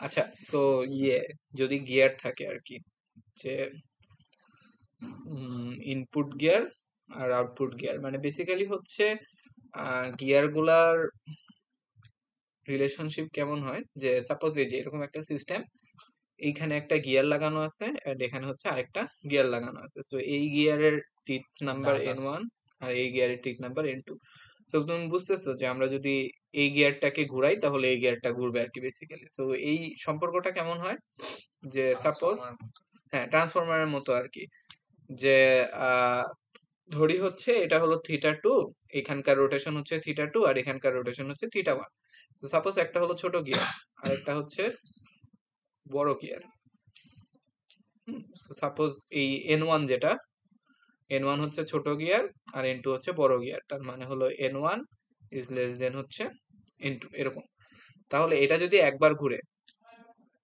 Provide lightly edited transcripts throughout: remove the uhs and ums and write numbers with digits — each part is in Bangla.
আচ্ছা, সো যদি গিয়ার থাকে আর কি, যে ইনপুট গিয়ার আর আউটপুট গিয়ার, মানে বেসিক্যালি হচ্ছে গিয়ার গুলার রিলেশনশিপ কেমন হয়, যে সাপোজ এই যে এরকম একটা সিস্টেম, এইখানে একটা গিয়ার লাগানো আছে আর এখানে হচ্ছে আরেকটা গিয়ার লাগানো আছে। সো এই গিয়ারের টিথ নাম্বার N1 আর এই গিয়ারের টিথ নাম্বার N2। সো তুমি বুঝতেছো যে আমরা যদি এই গিয়ারটাকে ঘুরাই তাহলে এই গিয়ারটা ঘুরবে আর কি বেসিক্যালি। সো এই সম্পর্কটা কেমন হয়, যে সাপোজ হ্যাঁ ট্রান্সফরমারের মতো আর কি, যে আহ ধরি হচ্ছে এটা হলো θ2, এখানকার রোটেশন হচ্ছে θ2 আর এখানকার রোটেশন হচ্ছে θ1। তো সাপোজ একটা হলো ছোট গিয়ার আর একটা হচ্ছে বড় গিয়ার। সাপোজ এই N1 যেটা, N1 হচ্ছে ছোট গিয়ার আর N2 হচ্ছে বড় গিয়ার, তার মানে হলো N1 ইজ লেস দেন হচ্ছে N2 এরকম। তাহলে এটা যদি একবার ঘুরে,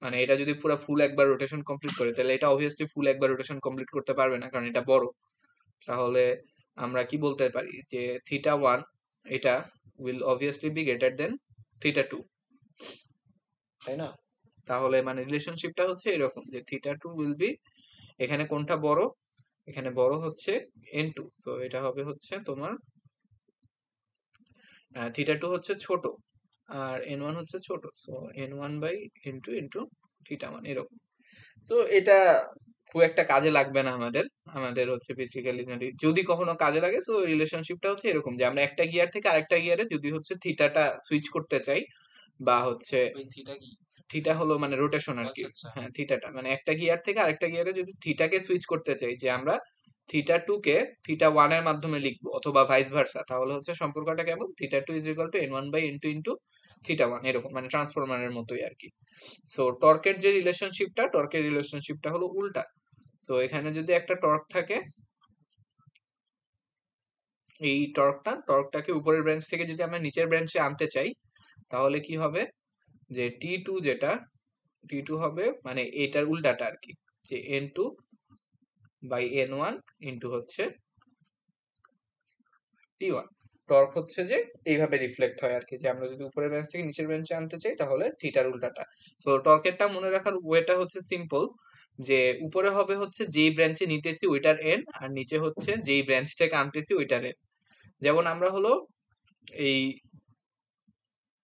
মানে এটা যদি পুরো ফুল একবার রোটেশন কমপ্লিট করে, তাহলে এটা অবভিয়াসলি ফুল একবার রোটেশন কমপ্লিট করতে পারবে না, কারণ এটা বড়। তাহলে আমরা কি বলতে পারি যে θ1 এটা will obviously be greater than θ2, তাই না? তাহলে মানে রিলেশনশিপটা হচ্ছে এরকম যে θ2 উইল বি, এখানে কোনটা বড়, এখানে বড় হচ্ছে N2, সো এটা হবে হচ্ছে তোমার θ2 হচ্ছে ছোট আর N1 হচ্ছে ছোট, so N1 by N2 into θ1 এরকম। সো এটা খুব একটা কাজে লাগবে না আমাদের, আমাদের হচ্ছে বেসিক্যালি যদি কখনো কাজে লাগে, সো রিলেশনশিপটা হচ্ছে এরকম যে আমরা একটা গিয়ার থেকে আরেকটা গিয়ারে যদি হচ্ছে থিটাটা সুইচ করতে চাই, বা হচ্ছে থিটা হলো মানে রোটেশন আর কি। হ্যাঁ থিটাটা মানে একটা গিয়ার থেকে আরেকটা গিয়ারে যদি থিটাকে সুইচ করতে চাই, যে আমরা θ2 কে θ1 এর মাধ্যমে লিখবো অথবা ভাইস ভার্সা, তাহলে হচ্ছে সম্পর্কটা কেমন, θ2 is equal to N1 by N2 into θ1 এরকম, মানে ট্রান্সফরমারের মতোই আর কি। সো টর্কের যে রিলেশনশিপটা, টর্কের রিলেশনশিপটা হলো উল্টা। সো এখানে যদি একটা টর্ক থাকে, এই টর্কটাকে উপরের ব্রাঞ্চ থেকে যদি আমরা নিচের ব্রাঞ্চে আনতে চাই, তাহলে কি হবে, যে T2 যেটা, T2 হবে মানে এটার উল্টাটা আর কি, যে N2 বাই N1 ইন্টু হচ্ছে T1। টর্ক হচ্ছে যে এইভাবে রিফ্লেক্ট হয় আর কি, যে আমরা যদি উপরের বেঞ্চ থেকে নিচের বেঞ্চে আনতে চাই তাহলে থিটার উল্টাটা। সো টর্কেরটা মনে রাখার ওয়েটা হচ্ছে সিম্পল, যে উপরে হবে হচ্ছে যেই ব্রাঞ্চে নিতেছি ওইটার এন, আর নিচে হচ্ছে যেই ব্রাঞ্চ থেকে আনতেছি ওইটার এন। যেমন আমরা হলো এই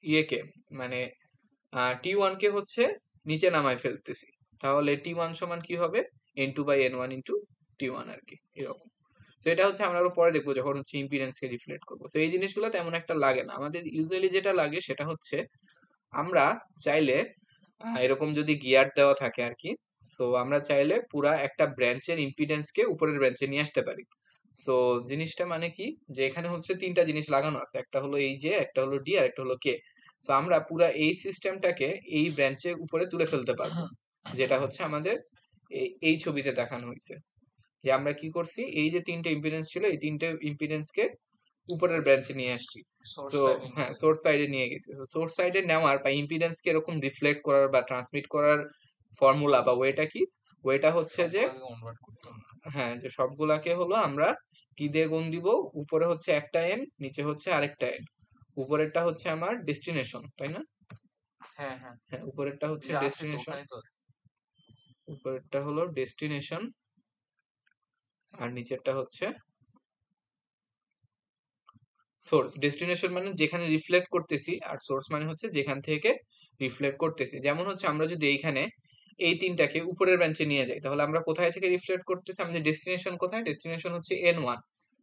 ইয়েকে মানে T1 কে হচ্ছে নিচে নামায় ফেলতেছি, তাহলে T1 সমান কি হবে, N2 by N1 into T1 আর কি এরকম। তো এটা হচ্ছে আমরা আরো পরে দেখবো যখন হচ্ছে ইম্পিডেন্স কে রিফ্লেক্ট করবো। তো এই জিনিসগুলো তেমন একটা লাগে না আমাদের, ইউজুয়ালি যেটা লাগে সেটা হচ্ছে আমরা চাইলে এরকম যদি গিয়ার দেওয়া থাকে আর কি, সো আমরা চাইলে পুরা একটা ব্রাঞ্চের ইম্পিডেন্স কে উপরের ব্রাঞ্চে নিয়ে আসতে পারি। সো জিনিসটা মানে কি, যে এখানে হচ্ছে তিনটা জিনিস লাগানো আছে, একটা হলো এই যে, একটা হলো ডি আর একটা হলো কে। সো আমরা পুরা এই সিস্টেমটাকে এই ব্রাঞ্চের উপরে তুলে ফেলতে পারবো, যেটা হচ্ছে আমাদের এই ছবিতে দেখানো হয়েছে। যে আমরা কি করছি, এই যে তিনটে ইম্পিডেন্স ছিল এই তিনটে ইম্পিডেন্স কে উপরের ব্রাঞ্চে নিয়ে আসছি। তো হ্যাঁ সোর্স সাইডে নিয়ে গেছি। সোর্স সাইডে নেওয়ার বা ইম্পিডেন্স কে এরকম রিফ্লেক্ট করার বা ট্রান্সমিট করার ফর্মুলা বা ওয়েটা কি, ওয়েটা হচ্ছে যে হ্যাঁ যে সবগুলাকে হলো আমরা কি দিয়ে গুণ দিব, উপরে হচ্ছে একটা এন, নিচে হচ্ছে আরেকটা এন। উপরেরটা হচ্ছে আমার ডেস্টিনেশন, তাই না? হ্যাঁ উপরেরটা হচ্ছে ডেস্টিনেশন, উপরেরটা হলো ডেস্টিনেশন আর নিচেরটা হচ্ছে সোর্স। ডেস্টিনেশন মানে যেখানে রিফ্লেক্ট করতেছি, আর সোর্স মানে হচ্ছে যেখান থেকে রিফ্লেক্ট করতেছি। যেমন হচ্ছে আমরা যদি এইখানে এই তিনটাকে উপরের বেঞ্চে নিয়ে যাই, তাহলে আমরা কোথায় থেকে রিফ্লেক্ট করতেছি, আমাদের ডেস্টিনেশন কোথায়, ডেস্টিনেশন হচ্ছে N1,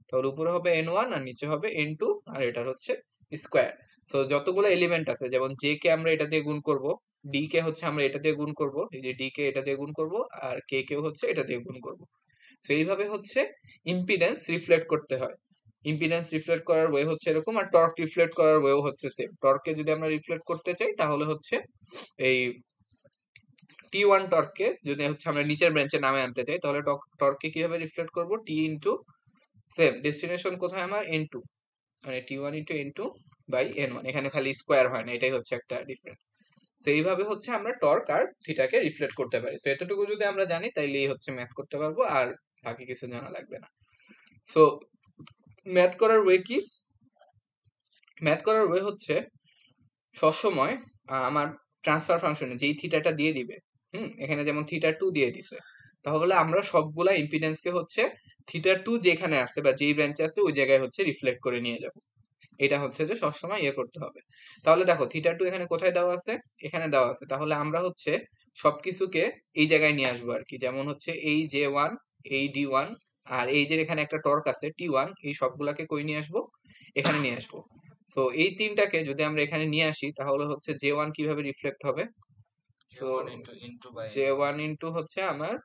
তাহলে উপরে হবে N1 আর নিচে হবে N2 আর এটা হচ্ছে স্কোয়ার। সো যতগুলো এলিমেন্ট আছে, যেমন জে কে আমরা এটা দিয়ে গুণ করব, ডি কে হচ্ছে আমরা এটা দিয়ে গুণ করব, এই যে ডি কে এটা দিয়ে গুণ করব, আর কে কেও হচ্ছে এটা দিয়ে গুণ করব। সো এইভাবে হচ্ছে ইম্পিডেন্স রিফ্লেক্ট করতে হয়। ইম্পিডেন্স রিফ্লেক্ট করার ওয়ে হচ্ছে এরকম, আর টর্ক রিফ্লেক্ট করার ওয়েও হচ্ছে সেম। টর্ককে যদি আমরা রিফ্লেক্ট করতে চাই তাহলে হচ্ছে এই T1 টর্ককে যদি হচ্ছে আমরা নিচের ব্রাঞ্চে নামে আনতে চাই, তাহলে টর্ককে কিভাবে রিফ্লেক্ট করব, টি ইনটু সেম ডেস্টিনেশন কোথায় আমার N2, মানে T1 into N2 by N1, এখানে খালি স্কোয়ার হয় না, এটাই হচ্ছে একটা ডিফারেন্স। সো এইভাবে হচ্ছে আমরা টর্ক আর থিটাকে রিফ্লেক্ট করতে পারি। সো এতটুকু যদি আমরা জানি তাইলেই হচ্ছে ম্যাথ করতে পারবো, আর বাকি কিছু জানা লাগবে না। সো ম্যাথ করার ওয়ে কি, ম্যাথ করার ওয়ে হচ্ছে সবসময় আমার ট্রান্সফার ফাংশনে যেই থিটাটা দিয়ে দিবে, এখানে যেমন θ2 দিয়ে দিছে, তাহলে আমরা সবগুলা ইম্পিডেন্সকে হচ্ছে θ2 যেখানে আছে বা যেই ব্রাঞ্চে আছে ওই জায়গায় হচ্ছে রিফ্লেক্ট করে নিয়ে যাব। এটা হচ্ছে যে সবসময় ইয়ে করতে হবে। তাহলে দেখো θ2 এখানে কোথায় দেওয়া আছে, এখানে দেওয়া আছে, তাহলে আমরা হচ্ছে সবকিছুকে এই জায়গায় নিয়ে আসবো আর কি। যেমন হচ্ছে এই J1, এই D1, আর এই যে এখানে একটা টর্ক আছে T1, এই সবগুলাকে কই নিয়ে আসবো, এখানে নিয়ে আসবো। সো এই তিনটাকে যদি আমরা এখানে নিয়ে আসি তাহলে হচ্ছে J1 কিভাবে রিফ্লেক্ট হবে, সো J1 ইন্টু হচ্ছে আমার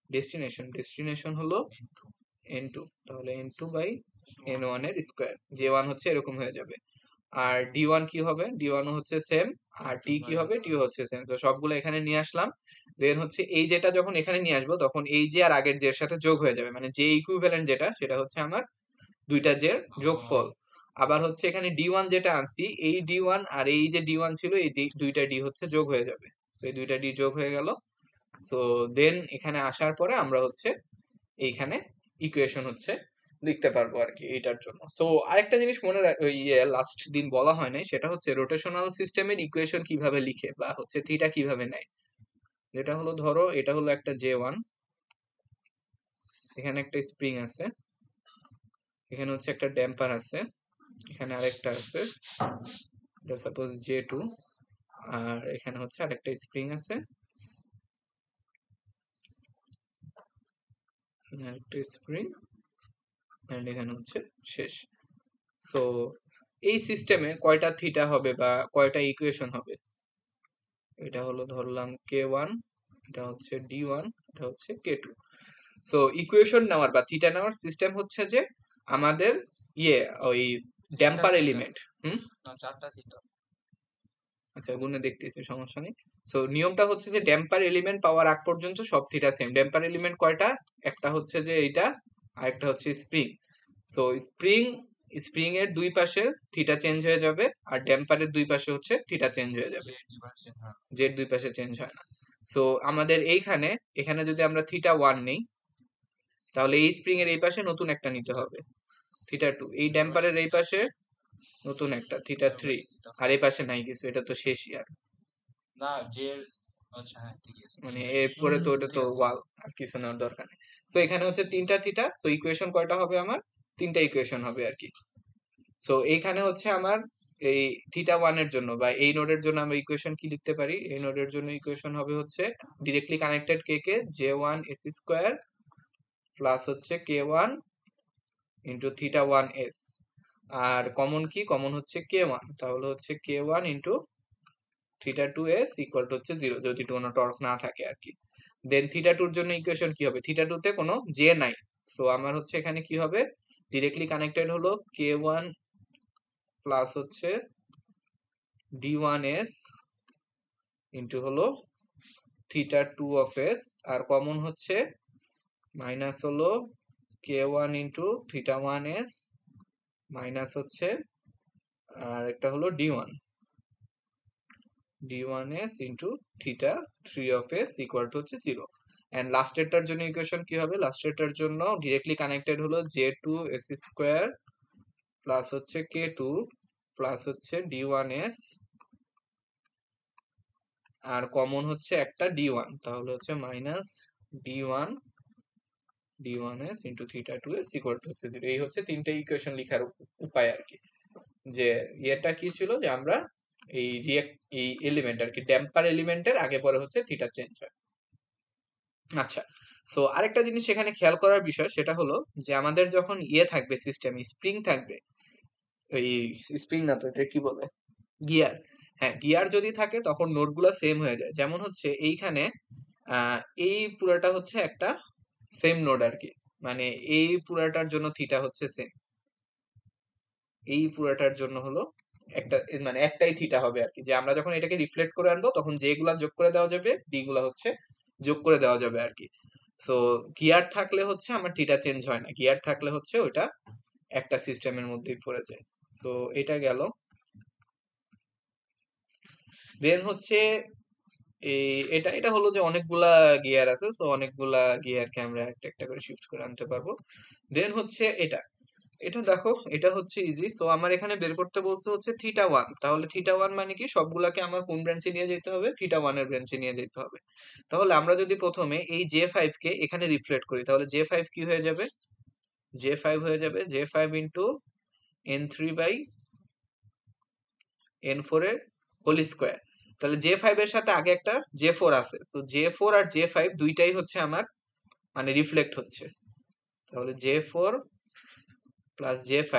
ডেস্টিনেশন হলো N2, তাহলে N2 বাই N1 এর স্কোয়ার। J1 হচ্ছে এরকম হয়ে যাবে। আর D1 কি হবে, D1 হচ্ছে সেম, আর T কি হবে, T হচ্ছে সেম। তো সবগুলো এখানে নিয়ে আসলাম। দেন হচ্ছে এই যেটা যখন এখানে নিয়ে আসবো তখন এই যে আর আগের যে এর সাথে যোগ হয়ে যাবে, মানে যে ইকুইভ্যালেন্ট যেটা সেটা হচ্ছে আমার দুইটা যে যোগফল। আবার হচ্ছে এখানে D1 যেটা আনছি, এই D1 আর এই যে D1 ছিল, এই দুইটা D হচ্ছে যোগ হয়ে যাবে। সো এই দুইটা D যোগ হয়ে গেল। সো দেন এখানে আসার পরে আমরা হচ্ছে এইখানে ইকুয়েশন হচ্ছে লিখতে পারবো আর কি এইটার জন্য। সো আরেকটা জিনিস মনে লাস্ট দিন বলা হয় নাই, সেটা হচ্ছে রোটেশনাল সিস্টেমের ইকুয়েশন কিভাবে লিখে বা হচ্ছে থিটা কিভাবে নেয়। যেটা হলো ধরো এটা হলো একটা J1, এখানে একটা স্প্রিং আছে, এখানে হচ্ছে একটা ড্যাম্পার আছে, এখানে আরেকটা আছে, এটা সাপোজ J2, আর এখানে হচ্ছে আরেকটা স্প্রিং আছে, আরেকটা স্প্রিং, এন্ড এখানে হচ্ছে শেষ। সো এই সিস্টেমে কয়টা থিটা হবে বা কয়টা ইকুয়েশন হবে, এটা হলো ধরলাম K1, এটা হচ্ছে D1, এটা হচ্ছে K2। সো ইকুয়েশন নেওয়ার বা থিটা নেওয়ার সিস্টেম হচ্ছে যে আমাদের ওই ড্যাম্পার এলিমেন্ট, চারটা থিটা, আচ্ছা গুণে দেখতেছি, সমস্যা নেই। সো নিয়মটা হচ্ছে যে ড্যাম্পার এলিমেন্ট পাওয়ার আগ পর্যন্ত সব থিটা সেম। ড্যাম্পার এলিমেন্ট কয়টা, একটা হচ্ছে যে এইটা, আর একটা হচ্ছে স্প্রিং। সো স্প্রিং এর দুই পাশে থিটা চেঞ্জ হয়ে যাবে, আর ড্যাম্পারের দুই পাশে হচ্ছে থিটা চেঞ্জ হয়ে যাবে, জেড দুই পাশে চেঞ্জ হয় না। সো আমাদের এখানে যদি আমরা θ1 নেই, তাহলে এই স্প্রিং এর এই পাশে নতুন একটা নিতে হবে θ2, এই ড্যাম্পারের এই পাশে নতুন একটা θ3, আর এই পাশে নাই কিছু, এটা তো শেষই আর না যে, আচ্ছা হ্যাঁ ঠিক আছে, মানে এরপরে তো ওটা তো ওয়াল, আর কিছু নেওয়ার দরকার নেই। সো এখানে হচ্ছে তিনটা থিটা, সো ইকুয়েশন কয়টা হবে আমার, তিনটা ইকুয়েশন হবে আর কি। সো এইখানে হচ্ছে আমার এই θ1 এর জন্য বা এই নোডের জন্য আমরা ইকুয়েশন কি লিখতে পারি, এই নোডের জন্য ইকুয়েশন হবে হচ্ছে ডিরেক্টলি কানেক্টেড কে J1 S স্কয়ার প্লাস হচ্ছে K1 ইন্টু θ1 S, আর কমন কি, কমন হচ্ছে K1, তাহলে হচ্ছে K1 into θ2S equal to হচ্ছে 0 যদি কোনো টর্ক না থাকে আর কি। দেন θ2 এর জন্য ইকুয়েশন কি হবে, θ2 তে কোনো জে নাই, সো আমার হচ্ছে এখানে কি হবে, ডিরেক্টলি কানেক্টেড হলো K1 প্লাস হচ্ছে D1S ইন্টু হলো θ2 অফ S, আর কমন হচ্ছে মাইনাস হলো K1 ইন্টু θ1S মাইনাস হচ্ছে আর একটা হলো D1S into θ3 of S equal to হচ্ছে 0। এন্ড লাস্টেরটার জন্য ইকুয়েশন কি হবে, লাস্টেরটার জন্য ডিরেক্টলি কানেক্টেড হলো J2 S স্কয়ার প্লাস হচ্ছে K2 প্লাস হচ্ছে D1S, আর কমন হচ্ছে একটা D1, তাহলে হচ্ছে minus D1S into θ2S equal to হচ্ছে 0। এই হচ্ছে তিনটে ইকুয়েশন লেখার উপায় আর কি। যে এটা কি ছিল যে আমরা এই এলিমেন্ট আর কি ড্যাম্পার এলিমেন্টের আগে পরে হচ্ছে থিটা চেঞ্জ হয়। আচ্ছা, সো আরেকটা জিনিস এখানে খেয়াল করার বিষয় সেটা হলো যে আমাদের যখন থাকবে সিস্টেমে স্প্রিং থাকবে, ওই স্প্রিং না তো এটা কি বলে, গিয়ার, হ্যাঁ গিয়ার যদি থাকে তখন নোটগুলো সেম হয়ে যায়। যেমন হচ্ছে এইখানে এই পুরাটা হচ্ছে একটা সেম নোড আর কি, মানে এই পুরাটার জন্য থিটা হচ্ছে সেম, এই পুরাটার জন্য হলো একটা, মানে একটাই থিটা হবে আর কি। যে আমরা যখন এটাকে রিফ্লেক্ট করে আনবো তখন যেগুলা যোগ করে দেওয়া যাবে, ডি গুলা হচ্ছে যোগ করে দেওয়া যাবে আর কি। সো গিয়ার থাকলে হচ্ছে আমার থিটা চেঞ্জ হয় না, গিয়ার থাকলে হচ্ছে ওটা একটা সিস্টেমের মধ্যেই পড়ে যায়। সো এটা গেল। দেন হচ্ছে এটা এটা হলো যে অনেকগুলা গিয়ার আছে, সো অনেকগুলা গিয়ারকে আমরা একটা একটা করে শিফট করে আনতে পারবো। দেন হচ্ছে এটা, এটা দেখো, এটা হচ্ছে ইজি। সো আমার এখানে বের করতে বলছে হচ্ছে θ1, তাহলে θ1 মানে কি, সবগুলাকে আমার কোন ব্রাঞ্চে নিয়ে যেতে হবে, θ1 এর ব্রাঞ্চে নিয়ে যেতে হবে। তাহলে আমরা যদি প্রথমে এই J5 কে এখানে রিফ্লেক্ট করি, তাহলে J5 কি হয়ে যাবে, J5 হয়ে যাবে J5 into n3 by n4 এর হোল স্কোয়ার। তাহলে J5 এর সাথে আগে একটা J4 আছে, সো J4 আর J5 দুইটাই হচ্ছে আমার মানে রিফ্লেক্ট হচ্ছে। তাহলে J4 প্লাস J5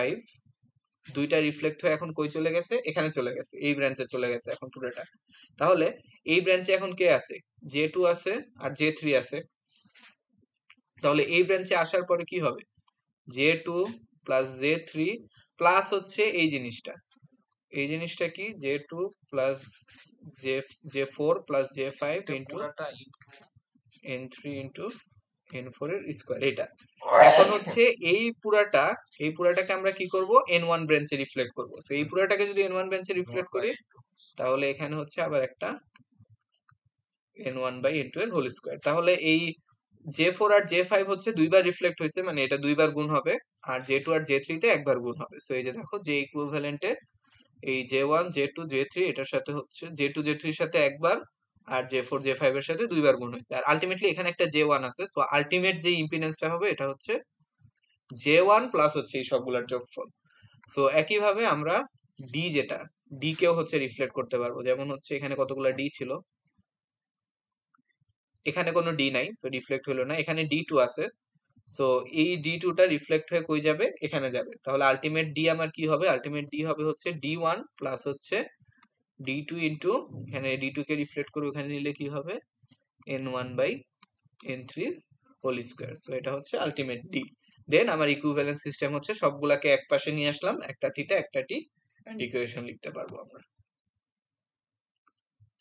দুইটা রিফ্লেক্ট হয়ে এখন কই চলে গেছে, এখানে চলে গেছে, এই ব্রাঞ্চে চলে গেছে এখন পুরোটা। তাহলে এই ব্রাঞ্চে এখন কে আছে, J2 আছে আর J3 আছে। তাহলে এই ব্রাঞ্চে আসার পরে কি হবে, J2 প্লাস J3 প্লাস হচ্ছে এই জিনিসটা, এই জিনিসটা কি, J2 plus J4 plus J5 into পুরাটা n3 ইন্টু n4 এর স্কোয়ার। এটা এখন হচ্ছে এই পুরাটাকে আমরা কি করব, n1 ব্রাঞ্চে রিফ্লেক্ট করব। সো এই পুরাটাকে যদি n1 ব্রাঞ্চে রিফ্লেক্ট করি, তাহলে এখানে হচ্ছে আবার একটা n1 বাই n2 এর হোল স্কোয়ার। তাহলে এই J4 আর J5 হচ্ছে দুইবার রিফ্লেক্ট হয়েছে, মানে এটা দুইবার গুণ হবে, আর J2 আর J3 তে একবার গুণ হবে। সো এই যে দেখো, যে ইকুইভ্যালেন্টে এই J1 J2 J3 এটার সাথে হচ্ছে J2 J3 এর সাথে একবার, আর J4 J5 এর সাথে দুইবার গুণ হয়েছে, আর আলটিমেটলি এখানে একটা J1 আছে। সো আলটিমেট যে ইম্পিডেন্সটা হবে এটা হচ্ছে J1 প্লাস হচ্ছে এই সবগুলোর যোগফল। সো একইভাবে আমরা ডি, যেটা ডি কেও হচ্ছে রিফ্লেক্ট করতে পারবো। যেমন হচ্ছে এখানে কতগুলো ডি ছিল, এখানে কোনো ডি নাই, সো রিফ্লেক্ট হলো না। এখানে D2 আছে, সো এই D2টা রিফ্লেক্ট হয়ে কই যাবে, এখানে যাবে। তাহলে আলটিমেট ডি আমার কি হবে, আলটিমেট ডি হবে হচ্ছে D1 প্লাস হচ্ছে D2 ইন্টু, এখানে D2 কে রিফ্লেক্ট করে ওখানে নিলে কি হবে, n1 by n3 whole square. So এটা হচ্ছে আলটিমেট ডি। দেন আমার ইকুইভ্যালেন্স সিস্টেম হচ্ছে সবগুলাকে এক পাশে নিয়ে আসলাম, একটা থিটা একটা টি, এন্ড ইকুয়েশন লিখতে পারবো আমরা।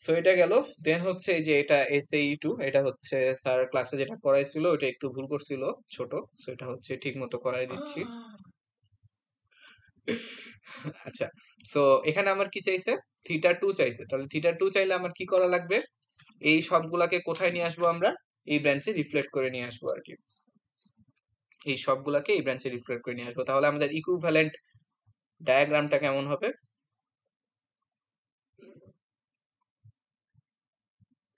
সো এটা গেল। দেন হচ্ছে এই যে এটা SAE2, এটা হচ্ছে স্যার ক্লাসে যেটা করাইছিল ওটা একটু ভুল করছিল ছোট, সো এটা হচ্ছে ঠিক মতো করাই দিচ্ছি। আচ্ছা, সো এখানে আমার কি চাইছে, θ2 চাইছে। তাহলে θ2 চাইলে আমার কি করা লাগবে, এই সবগুলাকে কোথায় নিয়ে আসবো আমরা, এই ব্রাঞ্চে রিফ্লেক্ট করে নিয়ে আসবো আর কি। এই সবগুলাকে এই ব্রাঞ্চে রিফ্লেক্ট করে নিয়ে আসবো। তাহলে আমাদের ইকুইভ্যালেন্ট ডায়াগ্রামটা কেমন হবে,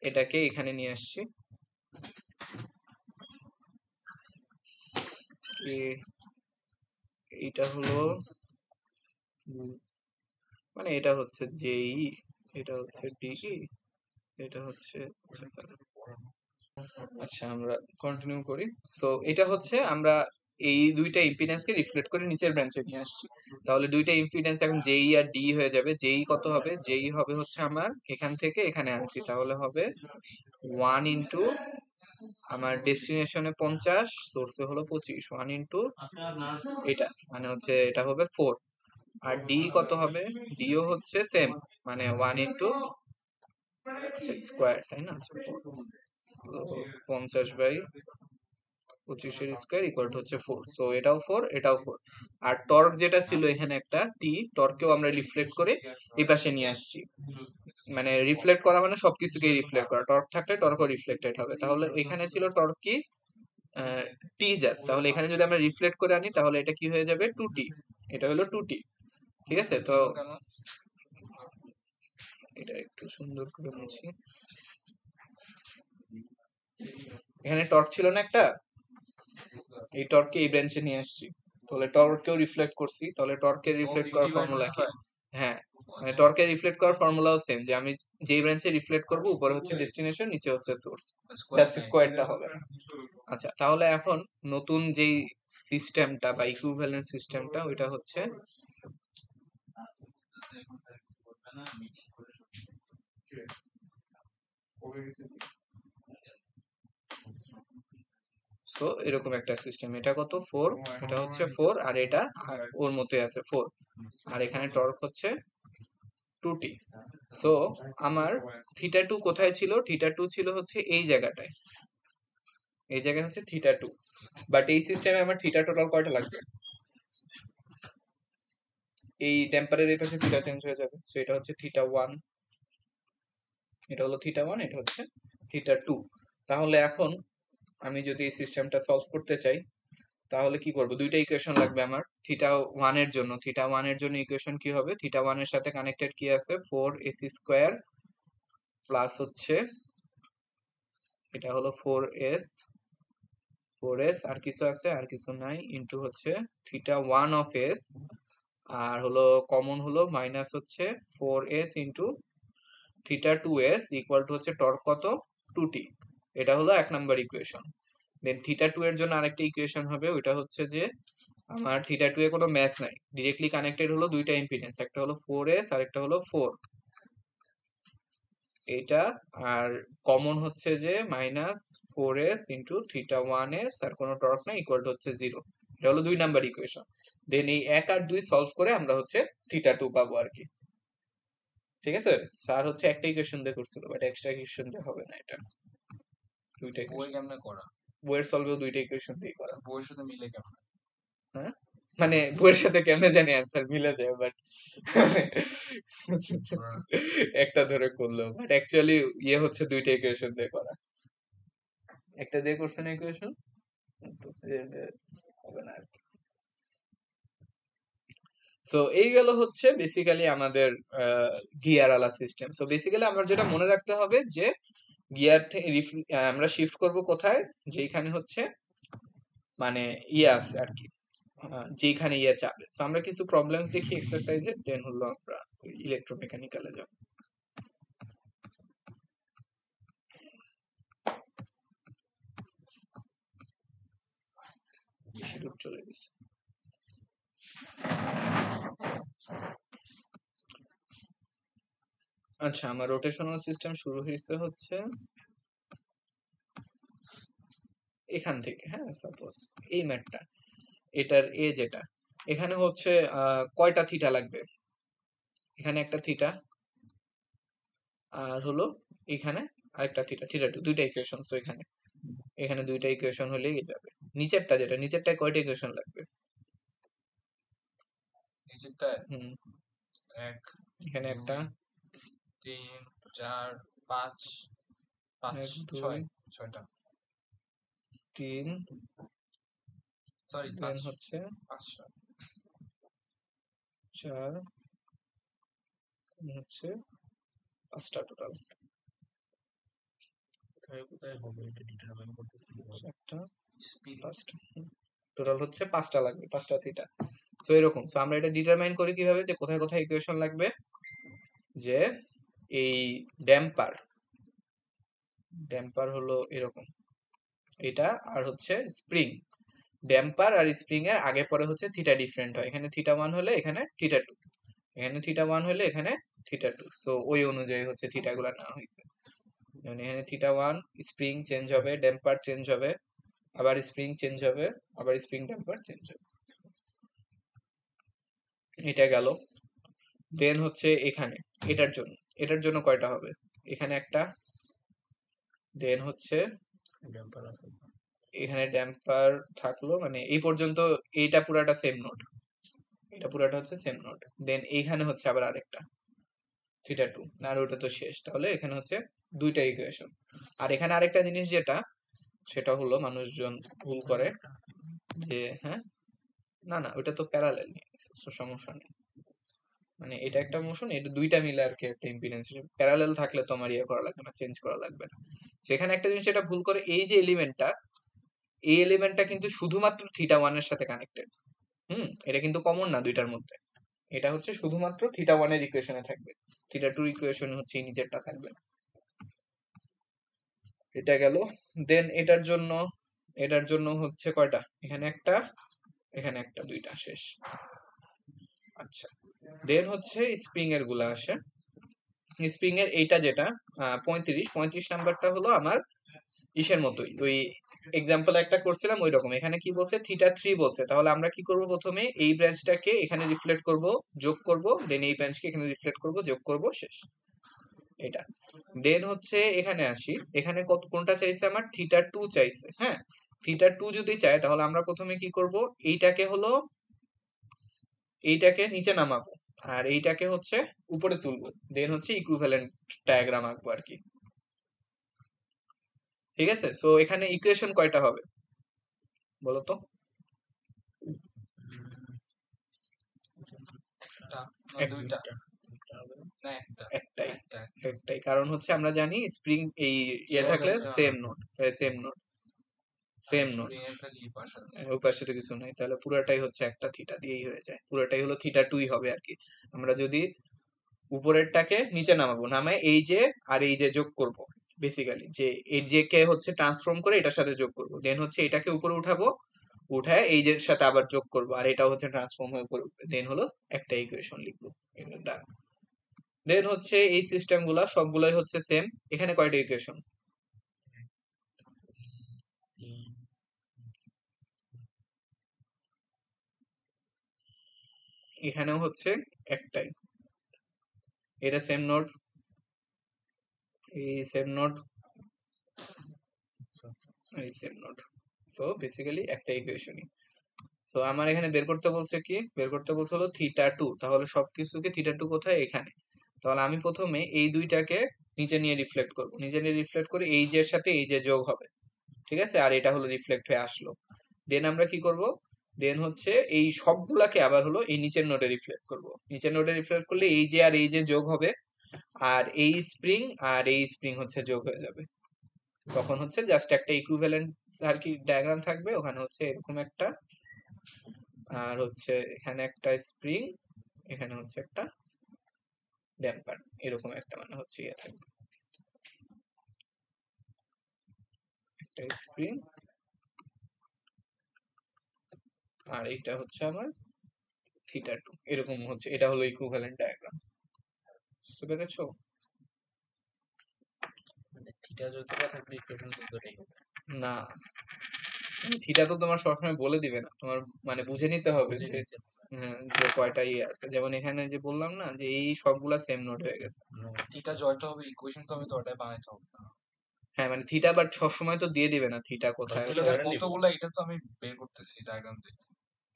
এটাকে এখানে নিয়ে আসছি, এইটা হলো মানে এটা হচ্ছে JE, এটা হচ্ছে DE, এটা হচ্ছে, আচ্ছা আমরা কন্টিনিউ করি। সো এটা হচ্ছে আমরা এই দুইটা ইম্পিডেন্সকে রিফ্লেক্ট করে নিচের ব্রাঞ্চে নিয়ে আসছি। তাহলে দুইটা ইম্পিডেন্স এখন JE আর DE হয়ে যাবে। JE কত হবে, JE হবে হচ্ছে আমার এখান থেকে এখানে আনছি, তাহলে হবে 1 ইন্টু আমার ডেস্টিনেশনে 50, সোর্সে হলো 25, 1 ইন্টু এটা মানে হচ্ছে এটা হবে 4। আর ডি কত হবে, ডিও হচ্ছে সেম, মানে 1 ইন্টু স্কোয়ার, তাই না, 50 বাই 25 এর স্কোয়ার ইকুয়াল টু হচ্ছে 4। সো এটাও 4 এটাও 4। আর টর্ক যেটা ছিল এখানে একটা টি, টর্ককেও আমরা রিফ্লেক্ট করে এই পাশে নিয়ে আসছি। মানে রিফ্লেক্ট করা মানে সবকিছুকেই রিফ্লেক্ট করা, টর্ক থাকলে টর্কও রিফ্লেক্টেড হবে। তাহলে এখানে ছিল টর্ক কি, টি জাস্ট, তাহলে এখানে যদি আমরা রিফ্লেক্ট করে আনি তাহলে এটা কি হয়ে যাবে 2t, এটা হলো 2t। ঠিক আছে, তো এটা একটু সুন্দর করে মুছি। এখানে টর্ক ছিল না একটা, এই টর্ককে এই ব্রাঞ্চে নিয়ে আসছি, তাহলে টর্ককেও রিফ্লেক্ট করছি। তাহলে টর্কের রিফ্লেক্ট করার ফর্মুলা কি, হ্যাঁ মানে টর্কের রিফ্লেক্ট করার ফর্মুলাও সেম, যে আমি যেই ব্রাঞ্চে রিফ্লেক্ট করব উপরে হচ্ছে ডেস্টিনেশন, নিচে হচ্ছে সোর্স, জাস্ট স্কোয়ারটা হবে। আচ্ছা, তাহলে এখন নতুন যেই সিস্টেমটা বা ইকুইভ্যালেন্স সিস্টেমটা ওইটা হচ্ছে সো এরকম একটা সিস্টেম, এটা কত 4, এটা হচ্ছে 4, আর এটা ওর মতোই আছে 4, আর এখানে টর্ক হচ্ছে 2t। সো আমার θ2 কোথায় ছিল, θ2 ছিল হচ্ছে এই জায়গাটায়, এই জায়গায় হচ্ছে θ2। বাট এই সিস্টেমে আমার থিটা টোটাল কয়টা লাগবে, এই টেম্পারের এই পাশে থিটা চেঞ্জ হয়ে যাবে। সো এটা হচ্ছে θ1, এটা হলো θ1, এটা হচ্ছে θ2। তাহলে এখন আমি যদি এই সিস্টেমটা সলভ করতে চাই, তাহলে কি করব, দুইটা ইকুয়েশন লাগবে আমার থিটা 1 এর জন্য। থিটা 1 এর জন্য ইকুয়েশন কি হবে, থিটা 1 এর সাথে কানেক্টেড কি আছে, 4ac² প্লাস হচ্ছে এটা হলো 4s আর কিছু আছে, আর কিছু নাই, ইনটু হচ্ছে থিটা 1 অফ s, আর হলো কমন হলো মাইনাস হচ্ছে 4s into theta 2s equal to হচ্ছে টর্ক কত, 2t। এটা হলো 1 নাম্বার ইকুয়েশন। দেন থিটা 2 এর জন্য আরেকটা ইকুয়েশন হবে, ওইটা হচ্ছে যে আমার থিটা 2 এ কোনো ম্যাচ নাই, ডিরেক্টলি কানেক্টেড হলো দুইটা ইম্পিডেন্স, একটা হলো 4s আর একটা হলো 4, এটা। আর কমন হচ্ছে যে minus 4s into theta 1s আর কোনো টর্ক নাই, ইকুয়াল টু হচ্ছে 0। এটা হলো 2 নাম্বার ইকুয়েশন। দেন এই 1 আর 2 সলভ করে আমরা হচ্ছে থিটা 2 পাবো আর কি। ঠিক আছে, স্যার হচ্ছে একটা ইকুয়েশন দিয়ে করছিল, বাট এক্সট্রা ইকুয়েশন দিয়ে হবে না, এটা দুইটা বই ইকুয়েশন। কেমনে করা? বইয়ের সলভেও দুইটা ইকুয়েশন দিয়ে করা। বইয়ের সাথে মিলে কেমনে? হ্যাঁ, মানে বইয়ের সাথে কেমনে জানি অ্যান্সার মিলে যায়, বাট একটা ধরে করলো, বাট অ্যাকচুয়ালি ইয়ে হচ্ছে দুইটা ইকুয়েশন দিয়ে করা। একটা দিয়ে করছে না ইকুয়েশন, হবে না আর কি। সো এই গেল হচ্ছে বেসিক্যালি আমাদের গিয়ার আলা সিস্টেম। সো বেসিক্যালি আমার যেটা মনে রাখতে হবে যে গিয়ার থেকে আমরা শিফট করব কোথায়, যেখানে হচ্ছে মানে ইয়ে আছে আর কি, যেখানে ইয়ে চাপে। সো আমরা কিছু প্রবলেমস দেখি এক্সারসাইজে, দেন হলো আমরা ইলেকট্রোমেকানিক্যালে যাব। চলে গেছে। আচ্ছা, আমার রোটেশনাল সিস্টেম শুরু হয়েছে হচ্ছে এখান থেকে। হ্যাঁ, সাপোজ এই ম্যাটটা, এটার এ যেটা, এখানে হচ্ছে কয়টা থিটা লাগবে, এখানে একটা থিটা, আর হলো এখানে আরেকটা থিটা, থিটা 2, দুইটা ইকুয়েশন। তো এখানে এখানে দুইটা ইকুয়েশন হলেই যাবে। নিচেরটা যেটা, নিচেরটায় কয়টা ইকুয়েশন লাগবে, নিচেরটায় হুম, 1 এখানে 2 একটা, 3 4 5 1 2 6টা, 3, সরি দেন 5 হচ্ছে 5টা, 4, হচ্ছে 5টা টোটাল, কোথায় কোথায় হবে এটা ডিটারমাইন করতেছি। 4টা স্পিড 5টা, টোটাল হচ্ছে 5টা লাগবে, 5টা থিটা। সো এরকম। সো আমরা এটা ডিটারমাইন করি কিভাবে, যে কোথায় কোথায় ইকুয়েশন লাগবে, যে এই ড্যাম্পার, ড্যাম্পার হলো এরকম এটা, আর হচ্ছে স্প্রিং, ড্যাম্পার আর স্প্রিং এর আগে পরে হচ্ছে থিটা ডিফারেন্ট হয়, এখানে থিটা 1 হলে এখানে থিটা 2, এখানে থিটা 1 হলে এখানে থিটা 2। সো ওই অনুযায়ী হচ্ছে থিটা গুলা নেওয়া হয়েছে। যেমন এখানে থিটা 1 স্প্রিং চেঞ্জ হবে, ড্যাম্পার চেঞ্জ হবে, আবার স্প্রিং চেঞ্জ হবে, আবার স্প্রিং ড্যাম্পার চেঞ্জ হবে। এটা গেল। দেন হচ্ছে এখানে এটার জন্য কয়টা হবে, এখানে একটা, দেন হচ্ছে ড্যাম্পার আছে। এখানে ড্যাম্পার থাকলো, মানে এই পর্যন্ত এইটা পুরাটা সেম নোট, এটা পুরাটা হচ্ছে সেম নোট। দেন এইখানে হচ্ছে আবার আরেকটা থিটা 2, আর ওটা তো শেষ। তাহলে এখানে হচ্ছে দুইটা ইকুয়েশন। আর এখানে আরেকটা জিনিস যেটা, সেটা হলো মানুষজন ভুল করে যে, হ্যাঁ না না ওটা তো প্যারালাল, সমস্যা নেই, মানে এটা একটা মোশন, এটা দুইটা মিলে আর কি একটা ইম্পিডেন্স হিসেবে, প্যারালাল থাকলে তোমার ইয়ে করা লাগবে না, চেঞ্জ করা লাগবে না। সেখানে একটা জিনিস যেটা ভুল করে, এই যে এলিমেন্টটা, এই এলিমেন্টটা কিন্তু শুধুমাত্র থিটা 1 এর সাথে কানেক্টেড। এটা কিন্তু কমন না দুইটার মধ্যে, এটা হচ্ছে শুধুমাত্র থিটা 1 এর ইকুয়েশনে থাকবে, থিটা 2 ইকুয়েশনে হচ্ছে এই নিচেরটা থাকবে না। এটা গেল। দেন এটার জন্য হচ্ছে কয়টা, এখানে একটা, এখানে একটা, দুইটা, শেষ। আচ্ছা, দেন হচ্ছে স্প্রিং এর গুলা আসে। স্প্রিং এর এইটা যেটা 35 নাম্বারটা হলো আমার ইসের মতোই, ওই এক্সাম্পল একটা করছিলাম ওই রকম। এখানে কি বলছে, থিটা 3 বলছে, তাহলে আমরা কি করব, প্রথমে এই ব্রাঞ্চটাকে এখানে রিফ্লেক্ট করব, যোগ করব, দেন এই ব্রাঞ্চকে এখানে রিফ্লেক্ট করব, যোগ করব, শেষ। এটা। দেন হচ্ছে এখানে আসি, এখানে কোনটা চাইছে, আমার থিটা 2 চাইছে। হ্যাঁ, থিটা 2 যদি চায়, তাহলে আমরা প্রথমে কি করব, এইটাকে নিচে নামাবো, আর এইটাকে হচ্ছে উপরে তুলবো, দেন হচ্ছে ইকুইভ্যালেন্ট ডায়াগ্রাম আঁকবো আর কি। ঠিক আছে, সো এখানে ইকুয়েশন কয়টা হবে বলো তো, না এক দুইটা দুইটা হবে না? না একটা একটাই একটা একটাই, কারণ হচ্ছে আমরা জানি স্প্রিং এই ইয়ে Yes, থাকলে আচ্ছা। Same node same node same node, spring এর খালি এই পাশে আছে। ওই পাশে তো কিছু নাই, তাহলে পুরোটাই হচ্ছে একটা থিটা দিয়েই হয়ে যায়, পুরোটাই হলো থিটা টুই হবে আর কি। আমরা যদি উপরেরটাকে নিচে নামাবো, নামায় এই যে আর এই যে যোগ করব, বেসিক্যালি যে এই যে কে হচ্ছে ট্রান্সফর্ম করে এটার সাথে যোগ করব, দেন হচ্ছে এটাকে উপরে উঠাবো, উঠায় এই যে সাথে আবার যোগ করব, আর এটা হচ্ছে ট্রান্সফর্ম হয়ে উপরে উঠবে, দেন হলো একটা ইকুয়েশন লিখবো। ডান। দেন হচ্ছে এই সিস্টেম গুলা সবগুলাই হচ্ছে সেম। এখানে কয়টা ইকুয়েশন? 3 এখানেও হচ্ছে একটাই, এটা সেম নোড, এই সেম নোড, আচ্ছা আচ্ছা আচ্ছা। এই সেম নোড। সো বেসিক্যালি একটা ইকুয়েশনই। তো আমার এখানে বের করতে বলছে কি, বের করতে বলছে হলো থিটা টু, তাহলে সবকিছুকে থিটা টু কোথায়, এখানে। তাহলে আমি প্রথমে এই দুইটাকে নিচে নিয়ে রিফ্লেক্ট করব, নিচে নিয়ে রিফ্লেক্ট করে এই যে সাথে এই যে যোগ হবে, ঠিক আছে, আর এটা হলো রিফ্লেক্ট হয়ে আসলো। দেন আমরা কি করব, দেন হচ্ছে এই সবগুলাকে আবার হলো এই নিচের নোডে রিফ্লেক্ট করব, নিচের নোডে রিফ্লেক্ট করলে এই যে আর এই যে যোগ হবে, আর এই স্প্রিং আর এই স্প্রিং হচ্ছে যোগ হয়ে যাবে, তখন হচ্ছে জাস্ট একটা ইকুইভ্যালেন্ট সার্কিট ডায়াগ্রাম থাকবে, ওখানে হচ্ছে এরকম একটা, আর হচ্ছে এখানে একটা স্প্রিং, এখানে হচ্ছে একটা ড্যাম্পার, এরকম একটা মানে হচ্ছে ইয়ে থাকবে, একটা স্প্রিং, আর এটা হচ্ছে আমার থিটা টু, এরকম হচ্ছে, এটা হলো ইকুইভ্যালেন্ট ডায়াগ্রাম। বুঝতে পেরেছো? মানে থিটা যতটা থাকবে ইকুয়েশন ততটাই হবে। না, থিটা তো তোমার সবসময় বলে দিবে না, তোমার মানে বুঝে নিতে হবে বুঝে যে নিতে হবে। যে কয়টা ইয়ে আছে, যেমন এখানে যে বললাম না যে এই সবগুলা সেম নোট হয়ে গেছে। থিটা জয়টা হবে ইকুয়েশন, তো আমি তো ওটাই বানাইতে হবে না। হ্যাঁ মানে থিটা, বাট সবসময় তো দিয়ে দিবে না থিটা কোথায় সবগুলো কোথায়। ধরে নিব। কতগুলা এটা তো আমি বের করতেছি ডায়াগ্রাম দেখে।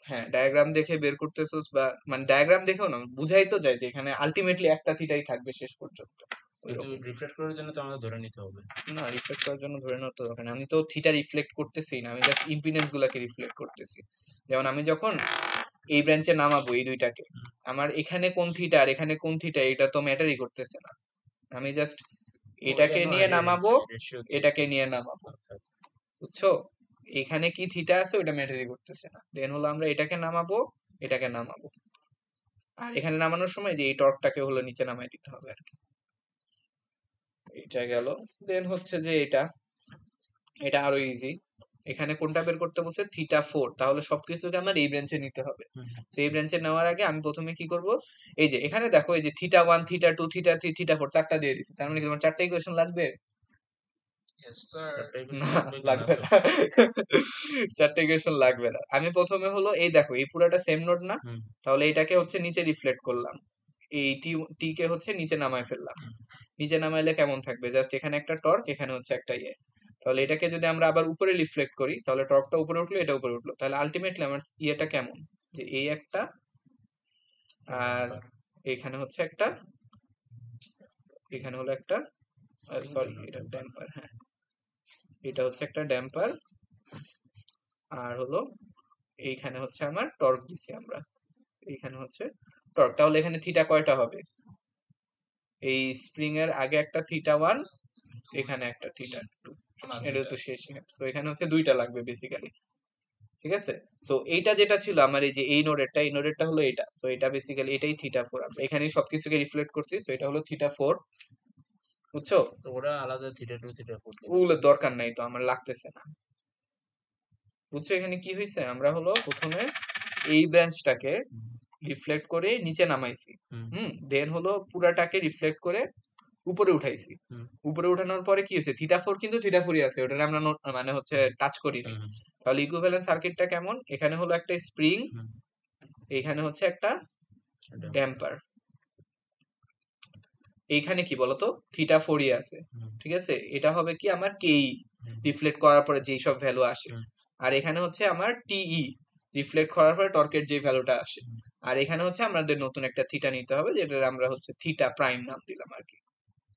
হ্যাঁ ডায়াগ্রাম দেখে বের করতেছোস, বা মানে ডায়াগ্রাম দেখেও না, বুঝাই তো যায় যে এখানে আলটিমেটলি একটা থিটাই থাকবে শেষ পর্যন্ত। কিন্তু ওইরকম। রিফ্রেশ করার জন্য তো আমাদের ধরে নিতে হবে। না রিফ্লেক্ট করার জন্য ধরে নেওয়া তো দরকার নেই, আমি তো থিটা রিফ্লেক্ট করতেছি না, আমি জাস্ট ইম্পিডেন্স গুলাকে রিফ্লেক্ট করতেছি। যেমন আমি যখন এই ব্রাঞ্চে নামাবো এই দুইটাকে, আমার এখানে কোন থিটা আর এখানে কোন থিটা এটা তো ম্যাটারই করতেছে না, আমি জাস্ট এটাকে নিয়ে নামাবো, রেশিও দিয়ে। এটাকে নিয়ে নামাবো, আচ্ছা আচ্ছা। বুঝছো? এখানে কি থিটা আছে ওটা ম্যাটারই করতেছে না, দেন হলো আমরা এটাকে নামাবো, এটাকে নামাবো, আর এখানে নামানোর সময় যে এই টর্কটাকে হলো নিচে নামাই দিতে হবে আর কি। এটা গেল। দেন হচ্ছে যে এটা, এটা আরো ইজি। এখানে কোনটা বের করতে বলছে, থিটা ফোর, তাহলে সবকিছুকে আমার এই ব্রাঞ্চে নিতে হবে। তো এই ব্রাঞ্চে নেওয়ার আগে আমি প্রথমে কি করব, এই যে এখানে দেখো এই যে theta one, theta two, theta three, theta four, চারটা দিয়ে দিচ্ছি, তার মানে কি তোমার চারটা ইকুয়েশন লাগবে? Yes sir. চারটা না ইকুয়েশন লাগবে লাগবে না তো। না, চারটা ইকুয়েশন লাগবে না। আমি প্রথমে হলো এই দেখো এই পুরাটা সেম নোড না, হুম তাহলে এটাকে হচ্ছে নিচে রিফ্লেক্ট করলাম, এই টি কে হচ্ছে নিচে নামায় ফেললাম, হুম। নিচে নামাইলে কেমন থাকবে, জাস্ট এখানে একটা টর্ক, এখানে হচ্ছে একটা ইয়ে, তাহলে এটাকে যদি আমরা আবার উপরে রিফ্লেক্ট করি তাহলে টর্কটা উপরে উঠলো, এটা উপরে উঠলো, তাহলে আলটিমেটলি আমার ইয়েটা কেমন, যে এই একটা, আর এখানে হচ্ছে একটা, এখানে হলো একটা, সরি এটা ড্যাম্পার, হ্যাঁ এটা হচ্ছে একটা ড্যাম্পার, আর হলো এইখানে হচ্ছে আমার টর্ক দিছি আমরা, এইখানে হচ্ছে টর্ক, তাহলে এখানে থিটা কয়টা হবে, এই স্প্রিং এর আগে একটা থিটা ওয়ান, এখানে একটা থিটা টু, না এটা দুইটা। তো শেষ, তো এখানে হচ্ছে দুইটা লাগবে বেসিক্যালি, ঠিক আছে। সো এইটা যেটা ছিল আমার এই যে এই নোডেরটা, এই নোডেরটা হলো এটা, সো এটা বেসিক্যালি এটাই থিটা ফোর, আমরা এখানেই সবকিছুকে রিফ্লেক্ট করছি, সো এটা হলো থিটা ফোর, বুঝছো? তো ওরা আলাদা থিটা টু থিটা ফোর দিবে। ওগুলো দরকার নাই তো, আমার লাগতেছে না, বুঝছো? এখানে কি হয়েছে, আমরা হলো প্রথমে এই ব্রাঞ্চটাকে হুম রিফ্লেক্ট করে নিচে নামাইছি, হুম দেন হলো পুরাটাকে রিফ্লেক্ট করে উপরে উঠাইছি, হুম উপরে উঠানোর পরে কি হয়েছে, থিটা ফোর কিন্তু থিটা ফোরই আছে, ওটা আমরা মানে হচ্ছে টাচ করিনি। হুম তাহলে ইকুইভ্যালেন্ট সার্কিটটা কেমন, এখানে হলো একটা স্প্রিং, হুম। এখানে হচ্ছে একটা এটা ড্যাম্পার, এইখানে কি বলতো থিটা ফোরই আছে, হুম ঠিক আছে, এটা হবে কি আমার কেই, হুম রিফ্লেক্ট করার পরে যেই সব ভ্যালু আসে, হুম আর এখানে হচ্ছে আমার টিই, রিফ্লেক্ট করার পরে টর্কের যে ভ্যালুটা আসে, হুম। আর এখানে হচ্ছে আমাদের নতুন একটা থিটা নিতে হবে, যেটা আমরা হচ্ছে থিটা প্রাইম নাম দিলাম আর কি,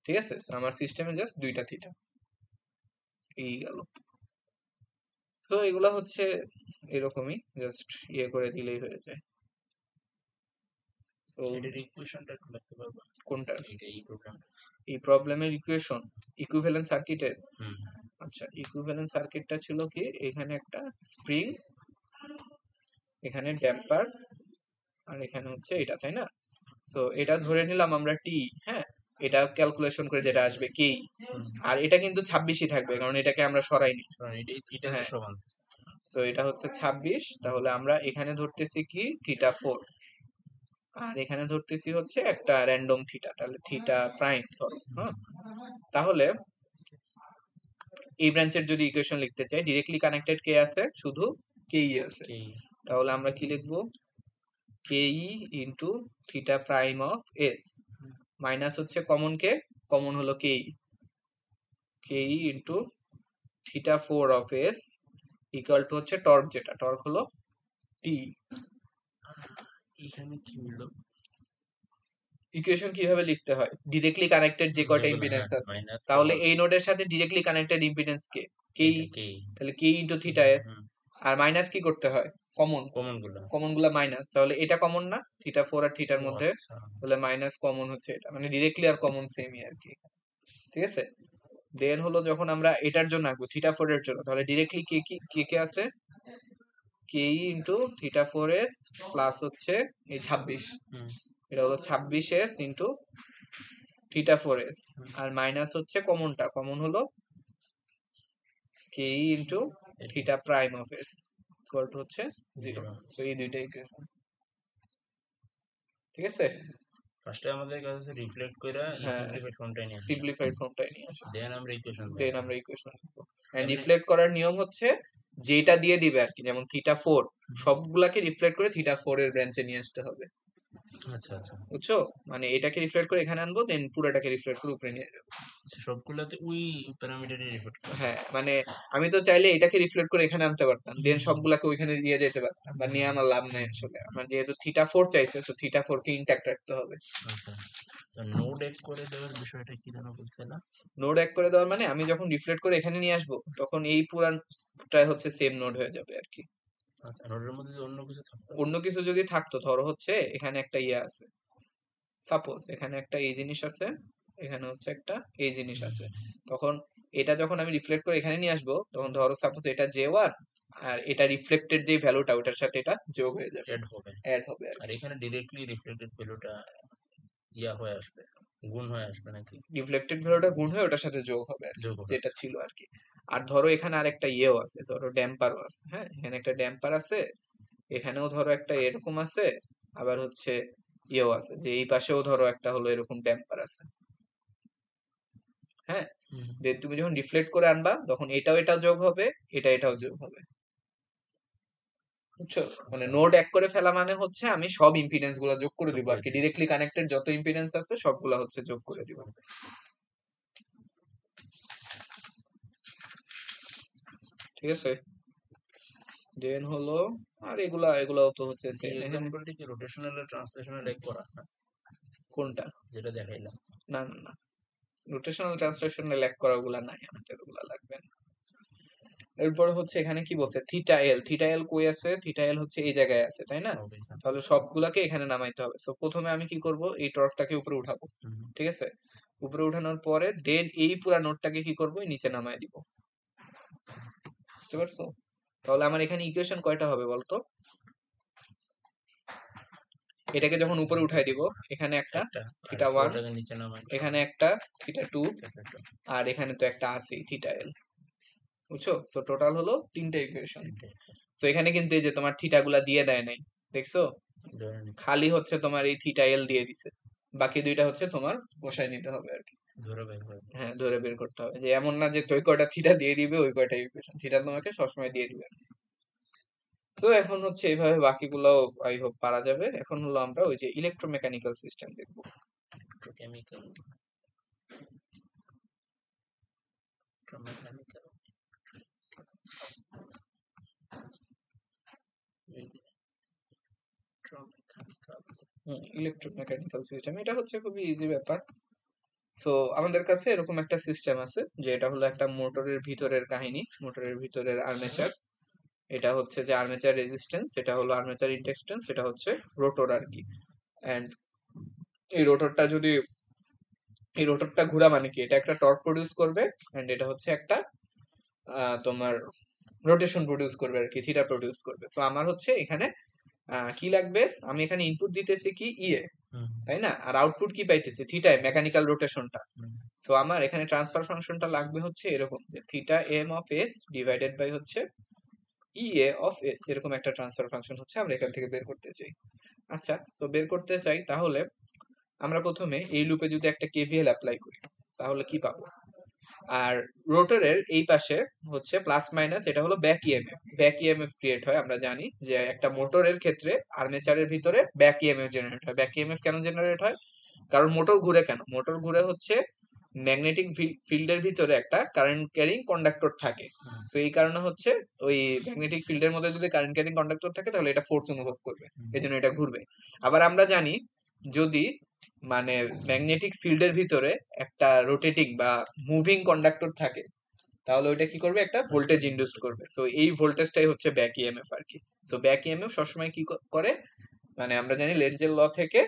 ঠিক আছে। So, আমার সিস্টেমে জাস্ট দুইটা থিটা, এই গেল। তো এগুলা হচ্ছে এরকমই, জাস্ট ইয়ে করে দিলেই হয়ে যায়। সো এটার ইকুয়েশনটা একটু লিখতে পারবা? কোনটা? এটা এই প্রোগ্রামটা। এই প্রবলেমের ইকুয়েশন ইকুইভ্যালেন্ট সার্কিটের। হুম। আচ্ছা, ইকুইভ্যালেন্ট সার্কিটটা ছিল কি, এখানে একটা স্প্রিং, এখানে ড্যাম্পার, আর এখানে হচ্ছে এটা, তাই না? সো এটা ধরে নিলাম আমরা টি, হ্যাঁ, এটা ক্যালকুলেশন করে যেটা আসবে কে, আর এটা কিন্তু 26ই থাকবে কারণ এটাকে আমরা সরাইনি। এটাই থিটা হ্যাঁ, সমান। সো এটা হচ্ছে 26, তাহলে আমরা এখানে ধরতেছি কি থিটা 4, আর এখানে ধরতেছি হচ্ছে একটা র্যান্ডম থিটা, তাহলে থিটা প্রাইম ধরো, হ্যাঁ। তাহলে এই ব্রাঞ্চের যদি ইকুয়েশন লিখতে চাই, ডিরেক্টলি কানেক্টেড কে আছে, শুধু কেই আছে, তাহলে আমরা কি লিখবো, কেই into theta prime of S, minus হচ্ছে কমন কে, কমন হলো কেই, কেই into theta 4 of S equal to হচ্ছে টর্ক, যেটা টর্ক হলো টি। এখানে কি হলো? ইকুয়েশন কিভাবে লিখতে হয়, ডিরেক্টলি কানেক্টেড যে কয়টা ইম্পিডেন্স আছে, তাহলে এই নোডের সাথে ডিরেক্টলি কানেক্টেড ইম্পিডেন্স কে, কেই, তাহলে কে ইন্টু থিটা এস, আর মাইনাস কি করতে হয়, কমন, কমন গুলা মাইনাস, তাহলে এটা কমন না থিটা 4 আর থিটার মধ্যে, তাহলে মাইনাস কমন হচ্ছে এটা, মানে ডিরেক্টলি আর কমন সেমই আর কি, ঠিক আছে। দেন হলো যখন আমরা এটার জন্য আঁকবো থিটা 4 এর জন্য, তাহলে ডিরেক্টলি কে কে কে আছে, K into theta 4 S plus হচ্ছে এই 26, এটা হলো 26 এস ইন্টু থিটা 4 এস, আর মাইনাস হচ্ছে কমনটা, কমন হলো K into theta prime of S equal to হচ্ছে 0। সো এই দুইটা ইকুয়েশন, ঠিক আছে। ফার্স্টে আমাদের কাছে রিফ্লেক্ট করে এই হ্যাঁ, সিম্পলিফাইড ফর্মটাই নিয়ে আসি, সিম্পলিফাইড ফর্মটাই নিয়ে আসি, দেন আমরা ইকুয়েশন দেন আমরা ইকুয়েশন লিখবো। এন্ড রিফ্লেক্ট করার নিয়ম হচ্ছে যেটা দিয়ে দিবে আর কি, যেমন থিটা 4 সবগুলাকে রিফ্লেক্ট করে থিটা 4 এর ব্রাঞ্চে নিয়ে আসতে হবে। আচ্ছা আচ্ছা, বুঝছো, মানে এটাকে রিফ্লেক্ট করে এখানে আনবো, দেন পুরোটাকে রিফ্লেক্ট করে উপরে নিয়ে যাবো। সবগুলাতে ওই প্যারামিটারে রিফ্লেক্ট করে। হ্যাঁ, মানে আমি তো চাইলে এটাকে রিফ্লেক্ট করে এখানে আনতে পারতাম, দেন সবগুলাকে ওইখানে নিয়ে যেতে পারতাম, বা নিয়ে আমার লাভ নাই আসলে, আমার যেহেতু থিটা 4 চাইছে, তো থিটা 4 কে ইনট্যাক্ট রাখতে হবে। আচ্ছা, তো নোড এক করে দেওয়ার বিষয়টা কি জানা বলছে না? নোড এক করে দেওয়ার মানে আমি যখন রিফ্লেক্ট করে এখানে নিয়ে আসবো, তখন এই পুরানটাই হচ্ছে সেম নোড হয়ে যাবে আর কি। আচ্ছা, নোডের মধ্যে যদি অন্য কিছু থাকতো? অন্য কিছু যদি থাকতো, ধরো হচ্ছে এখানে একটা ইয়ে আছে, সাপোজ এখানে একটা এই জিনিস আছে, এখানে হচ্ছে একটা এই জিনিস আছে, তখন এটা যখন আমি রিফ্লেক্ট করে এখানে নিয়ে আসবো, তখন ধরো সাপোজ এটা J1, আর এটা রিফ্লেক্টেড যে ভ্যালুটা ওটার সাথে এটা যোগ হয়ে যাবে, অ্যাড হবে, আর আর এখানে ডিরেক্টলি রিফ্লেক্টেড ভ্যালুটা ইয়া হয়ে আসবে, গুণ হয়ে আসবে নাকি? রিফ্লেক্টেড ভ্যালুটা গুণ হয়ে ওটার সাথে যোগ হবে আর কি, যোগ হবে, যেটা ছিল আর কি। আর ধরো এখানে আরেকটা ইয়েও আছে, ধরো ড্যাম্পারও আছে, হ্যাঁ, এখানে একটা ড্যাম্পার আছে, এখানেও ধরো একটা এরকম আছে, আবার হচ্ছে ইয়েও আছে, যে এই পাশেও ধরো একটা হলো এরকম ড্যাম্পার আছে, হ্যাঁ। দেন তুমি যখন রিফ্লেক্ট করে আনবা, তখন এটাও এটাও যোগ হবে, এটাও যোগ হবে, বুঝছো, মানে নোড এক করে ফেলা মানে হচ্ছে আমি সব ইম্পিডেন্স গুলা যোগ করে দিব আর কি, ডিরেক্টলি কানেক্টেড যত ইম্পিডেন্স আছে সবগুলা হচ্ছে যোগ করে দিব, ঠিক আছে। দেন হলো আর এগুলাও তো হচ্ছে এই সেম। এক্সাম্পলটি কি রোটেশনাল আর ট্রান্সলেশনাল এক করা না? কোনটা? যেটা দেখাইলাম। না না না, রোটেশনাল ট্রান্সলেশনাল এক করা ওগুলা নাই, আমাদের ওগুলা লাগবে না। এরপর হচ্ছে এখানে কি বলছে, থিটা এল, থিটা এল কই আছে, থিটা এল হচ্ছে এই জায়গায় আছে, তাই না? তাহলে সবগুলাকে এখানে নামাইতে হবে। সো প্রথমে আমি কি করব, এই টর্কটাকে উপরে উঠাবো, ঠিক আছে। উপরে উঠানোর পরে দেন এই পুরা নোটটাকে কি করব, নিচে নামায় দিব, বুঝতে পারছো? তাহলে আমার এখানে ইকুয়েশন কয়টা হবে বলতো, এটাকে যখন উপরে উঠাই দিব, এখানে একটা থিটা 1, এখানে একটা থিটা 2, আর এখানে তো একটা আছে থিটা এল, বুঝছো। সো টোটাল হলো 3টে ইকুয়েশন। সো এখানে কিন্তু এই যে তোমার থিটা গুলা দিয়ে দেয় নাই, দেখছো, খালি হচ্ছে তোমার এই থিটা এল দিয়ে দিছে, বাকি দুইটা হচ্ছে তোমার বসায় নিতে হবে আর কি, হ্যাঁ, ধরে বের করতে হবে, যে এমন না যে তুই কয়টা থিটা দিয়ে দিবে ওই কয়টা ইকুয়েশন, থিটা তোমাকে সবসময় দিয়ে দিবে। তো এখন হচ্ছে এইভাবে বাকিগুলো আই হোপ পারা যাবে। এখন হলো আমরা ওই যে ইলেকট্রোমেকানিক্যাল সিস্টেম দেখবো। ইলেকট্রোমেকানিক্যাল সিস্টেম, এটা হচ্ছে খুবই ইজি ব্যাপার। সো আমাদের কাছে এরকম একটা সিস্টেম আছে, যে এটা হলো একটা মোটরের ভিতরের কাহিনী, মোটরের ভিতরের আর্মেচার, এটা হচ্ছে যে আর্মেচার রেজিস্ট্যান্স, এটা হলো আর্মেচার ইন্ডাকটেন্স, এটা হচ্ছে রোটর আর কি। অ্যান্ড এই রোটরটা ঘোরা মানে কি, এটা একটা টর্ক প্রডিউস করবে অ্যান্ড এটা হচ্ছে একটা তোমার রোটেশন প্রডিউস করবে আর কি, থিটা প্রডিউস করবে। সো আমার হচ্ছে এখানে কি লাগবে, আমি এখানে ইনপুট দিতেছি কি ইএ, তাই না, আর আউটপুট কি পাইতেছি থিটায় মেকানিক্যাল রোটেশনটা। সো আমার এখানে ট্রান্সফার ফাংশনটা লাগবে হচ্ছে এরকম যে theta M of S divided by হচ্ছে ইএ অফ এস, এরকম একটা ট্রান্সফার ফাংশন হচ্ছে আমরা এখান থেকে বের করতে চাই। আচ্ছা, সো বের করতে চাই, তাহলে আমরা প্রথমে এই লুপে যদি একটা কেভিএল অ্যাপ্লাই করি তাহলে কি পাবো, আর রোটরের এই পাশে হচ্ছে প্লাস মাইনাস, এটা হলো ব্যাক ইএমএফ ক্রিয়েট হয়। আমরা জানি যে একটা মোটরের ক্ষেত্রে আর্মেচারের ভিতরে ব্যাক ইএমএফ জেনারেট হয়। ব্যাক ইএমএফ কেন জেনারেট হয়, কারণ মোটর ঘুরে কেন, মোটর ঘুরে হচ্ছে ম্যাগনেটিক ফিল্ডের ভিতরে একটা কারেন্ট ক্যারিং কন্ডাক্টর থাকে। সো এই কারণে হচ্ছে ওই ম্যাগনেটিক ফিল্ডের মধ্যে যদি কারেন্ট ক্যারিং কন্ডাক্টর থাকে তাহলে এটা ফোর্স অনুভব করবে, এজন্য এটা ঘুরবে। আবার আমরা জানি যদি মানে ম্যাগনেটিক ফিল্ডের ভিতরে একটা রোটেটিং বা মুভিং কন্ডাক্টর থাকে তাহলে ওইটা কি করবে, একটা ভোল্টেজ ইনডিউসড করবে। সো এই ভোল্টেজটাই হচ্ছে ব্যাক ইএমএফ আর কি। সো ব্যাক ইএমএফ সবসময় কি করে, মানে আমরা জানি লেনজের ল থেকে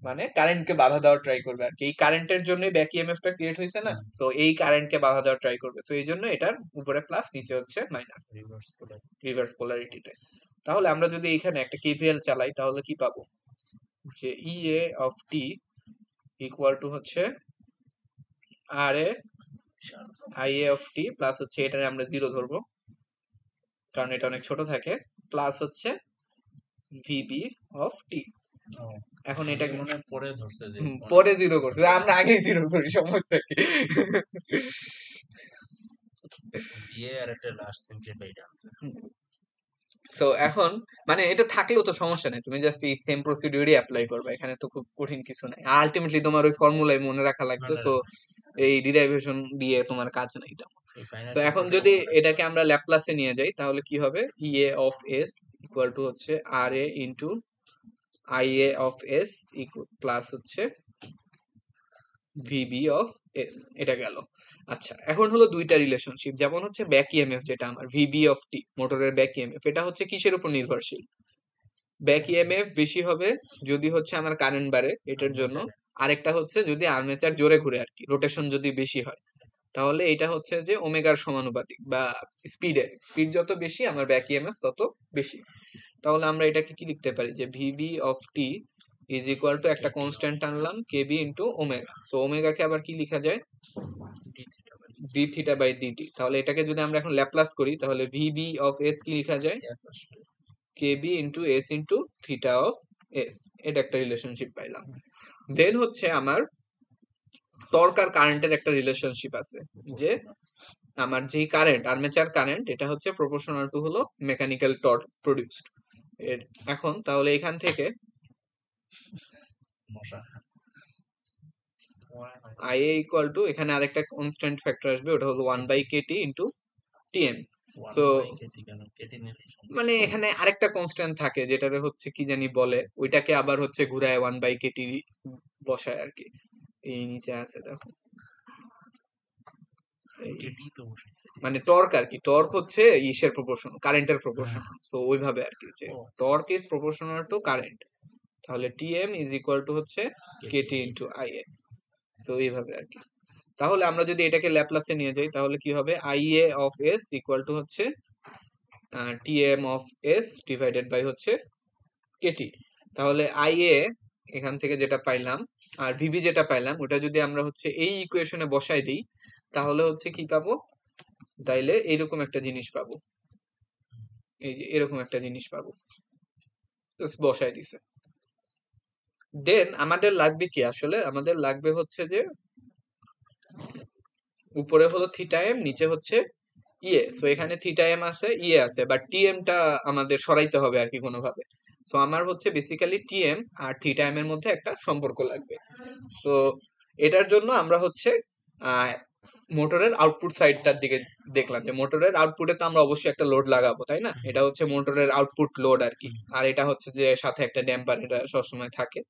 মানে কারেন্টকে বাধা দেওয়ার ট্রাই করবে আর কি, এই কারেন্টের জন্যই ব্যাক ইএমএফটা ক্রিয়েট হয়েছে না। সো এই কারেন্টকে বাধা দেওয়ার ট্রাই করবে। সো এই জন্য এটার উপরে প্লাস নিচে হচ্ছে মাইনাস, রিভার্স পোলারিটিতে। তাহলে আমরা যদি এখানে একটা কেভিএল চালাই তাহলে কি পাবো, যে ইএ অফ টি ইকুয়াল টু হচ্ছে R A IA of T plus হচ্ছে এটারে আমরা 0 ধরবো কারণ এটা অনেক ছোট থাকে, প্লাস হচ্ছে ভিবি অফ টি। এখন এটা মনে হয় পরে ধরছে যে পরে 0 করছে, আমরা আগেই 0 করি, সমস্যা কি। বিয়ে আর একটা লাস্ট সিম্পলিফাইড আনসার। সো এখন মানে এটা থাকলেও তো সমস্যা নেই, তুমি জাস্ট এই সেম প্রসিডিউরই অ্যাপ্লাই করবে, এখানে তো খুব কঠিন কিছু নাই। আলটিমেটলি তোমার ওই ফর্মুলাই মনে রাখা লাগবে। সো এই ডিরাইভেশন দিয়ে তোমার কাজ নাই এটা। তো এখন যদি এটাকে আমরা ল্যাপলাসে নিয়ে যাই তাহলে কি হবে, EA of S equal to হচ্ছে R A into IA of S plus হচ্ছে ভিবি অফ এস, এটা গেল। আচ্ছা, এখন হলো দুইটা রিলেশনশিপ, যেমন হচ্ছে ব্যাক ইএমএফ যেটা আমার ভিবি অফ টি মোটরের ব্যাক ইএমএফ, এটা হচ্ছে কিসের উপর নির্ভরশীল, ব্যাক ইএমএফ বেশি হবে যদি হচ্ছে আমার কারেন্ট বাড়ে এটার জন্য, আরেকটা হচ্ছে যদি আর্মেচার জোরে ঘুরে আর কি, রোটেশন যদি বেশি হয় তাহলে এটা হচ্ছে যে ওমেগার সমানুপাতিক, বা স্পিড যত বেশি আমার ব্যাক ইএমএফ তত বেশি। তাহলে আমরা এটাকে কি লিখতে পারি, যে VB of T is equal two একটা কনস্ট্যান্ট আনলাম কেবি ইন্টু ওমেগা। সো ওমেগাকে আবার কি লেখা যায়, ডি থিটা বাই ডিটি। তাহলে এটাকে যদি আমরা এখন ল্যাপ্লাস করি তাহলে ভিবি অফ এস কি লেখা যায়, KB into S into theta of S, এটা একটা রিলেশনশিপ পাইলাম। দেন হচ্ছে আমার টর্ক আর কারেন্টের একটা রিলেশনশিপ আছে, যে আমার যেই কারেন্ট আর্মেচার কারেন্ট এটা হচ্ছে প্রপোর্শনাল টু হলো মেকানিক্যাল টর্ক প্রডিউসড। এখন তাহলে এখান থেকে IA ইকুয়াল টু এখানে আরেকটা কনস্ট্যান্ট ফ্যাক্টর আসবে, ওটা হলো 1/kt ইনটু টিএম। সো মানে এখানে আরেকটা কনস্ট্যান্ট থাকে যেটারে হচ্ছে কি জানি বলে, ওইটাকে আবার হচ্ছে ঘুরায় 1/kt বসায় আর কি। এই নিচে আছে দেখো, মানে টর্ক আর কি, টর্ক হচ্ছে ইসের প্রপোর্শনাল, কারেন্টের প্রপোর্শনাল। সো ওইভাবে আর কি, যে torque is proportional to current, তাহলে টিএম ইজ ইকুয়াল টু হচ্ছে কেটি ইনটু আইএ। সো এইভাবে আর কি। তাহলে আমরা যদি এটাকে ল্যাপ্লাসে নিয়ে যাই তাহলে কি হবে, IA of S equal to হচ্ছে TM of S divided by হচ্ছে কেটি। তাহলে আইএ এখান থেকে যেটা পাইলাম আর ভিবি যেটা পাইলাম ওটা যদি আমরা হচ্ছে এই ইকুয়েশনে বসাই দিই তাহলে হচ্ছে কি পাবো, তাইলে এইরকম একটা জিনিস পাবো, এই যে এরকম একটা জিনিস পাবো, বসাই দিছে। দেন আমাদের লাগবে কি, আসলে আমাদের লাগবে হচ্ছে যে উপরে হলো থিটা এম, নিচে হচ্ছে ইএ। সো এখানে থিটা এম আছে, ইএ আছে, বাট টিএম টা আমাদের সরাইতে হবে আর কি কোনোভাবে। সো আমার হচ্ছে বেসিক্যালি টিএম আর থিটা এম এর মধ্যে একটা সম্পর্ক লাগবে। সো এটার জন্য আমরা হচ্ছে মোটরের আউটপুট সাইডটার দিকে দেখলাম, যে মোটরের আউটপুটে তো আমরা অবশ্যই একটা লোড লাগাবো, তাই না, এটা হচ্ছে মোটরের আউটপুট লোড আর কি, আর এটা হচ্ছে যে সাথে একটা ড্যাম্পার, এটা সবসময় থাকে।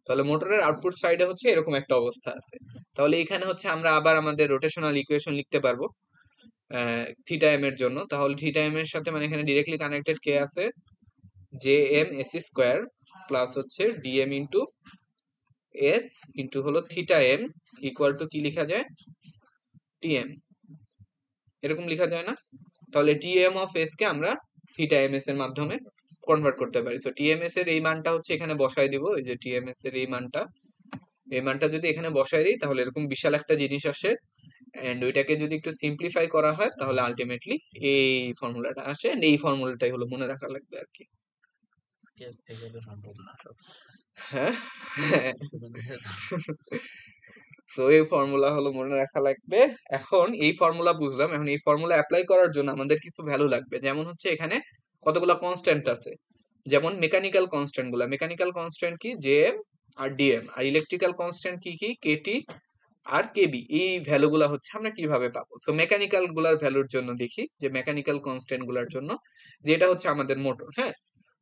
তাহলে মোটরের আউটপুট সাইডে হচ্ছে এরকম একটা অবস্থা আছে। তাহলে এখানে হচ্ছে আমরা আবার আমাদের রোটেশনাল ইকুয়েশন লিখতে পারবো থিটা এম এর জন্য। তাহলে থিটা এম এর সাথে মানে এখানে ডিরেক্টলি কানেক্টেড কে আছে, J M AC square plus হচ্ছে ডিএম ইন্টু এস ইন্টু হলো থিটা এম ইকুয়াল টু কি লেখা যায় টিএম, এরকম লেখা যায় না? তাহলে টিএম অফ এস কে আমরা থিটা এম এস এর মাধ্যমে কনভার্ট করতে পারি। সো টিএমএস এর এই মানটা হচ্ছে এখানে বসায় দিব, এই যে টিএমএস এর এই মানটা যদি এখানে বসায় দিই তাহলে এরকম বিশাল একটা জিনিস আসে, এন্ড ওইটাকে যদি একটু সিম্পলিফাই করা হয় তাহলে আলটিমেটলি এই ফর্মুলাটা আসে, এন্ড এই ফর্মুলাটাই হলো মনে রাখা লাগবে আর কি। স্কেচ থেকে তো সম্ভব না সব। হ্যাঁ শুরু থেকে তো তো এই ফর্মুলা হলো মনে রাখা লাগবে। এখন এই ফর্মুলা বুঝলাম, এখন এই ফর্মুলা অ্যাপ্লাই করার জন্য আমাদের কিছু ভ্যালু লাগবে, যেমন হচ্ছে এখানে কতগুলো কনস্ট্যান্ট আছে, যেমন মেকানিক্যাল কনস্ট্যান্ট গুলা, মেকানিক্যাল কনস্ট্যান্ট কি জেএম আর ডিএম, আর ইলেকট্রিক্যাল কনস্ট্যান্ট কি কি কেটি আর কেবি, এই ভ্যালু গুলা হচ্ছে আমরা কিভাবে পাবো। সো মেকানিক্যাল গুলার ভ্যালুর জন্য দেখি যে মেকানিক্যাল কনস্ট্যান্ট গুলার জন্য যেটা হচ্ছে আমাদের মোটর, হ্যাঁ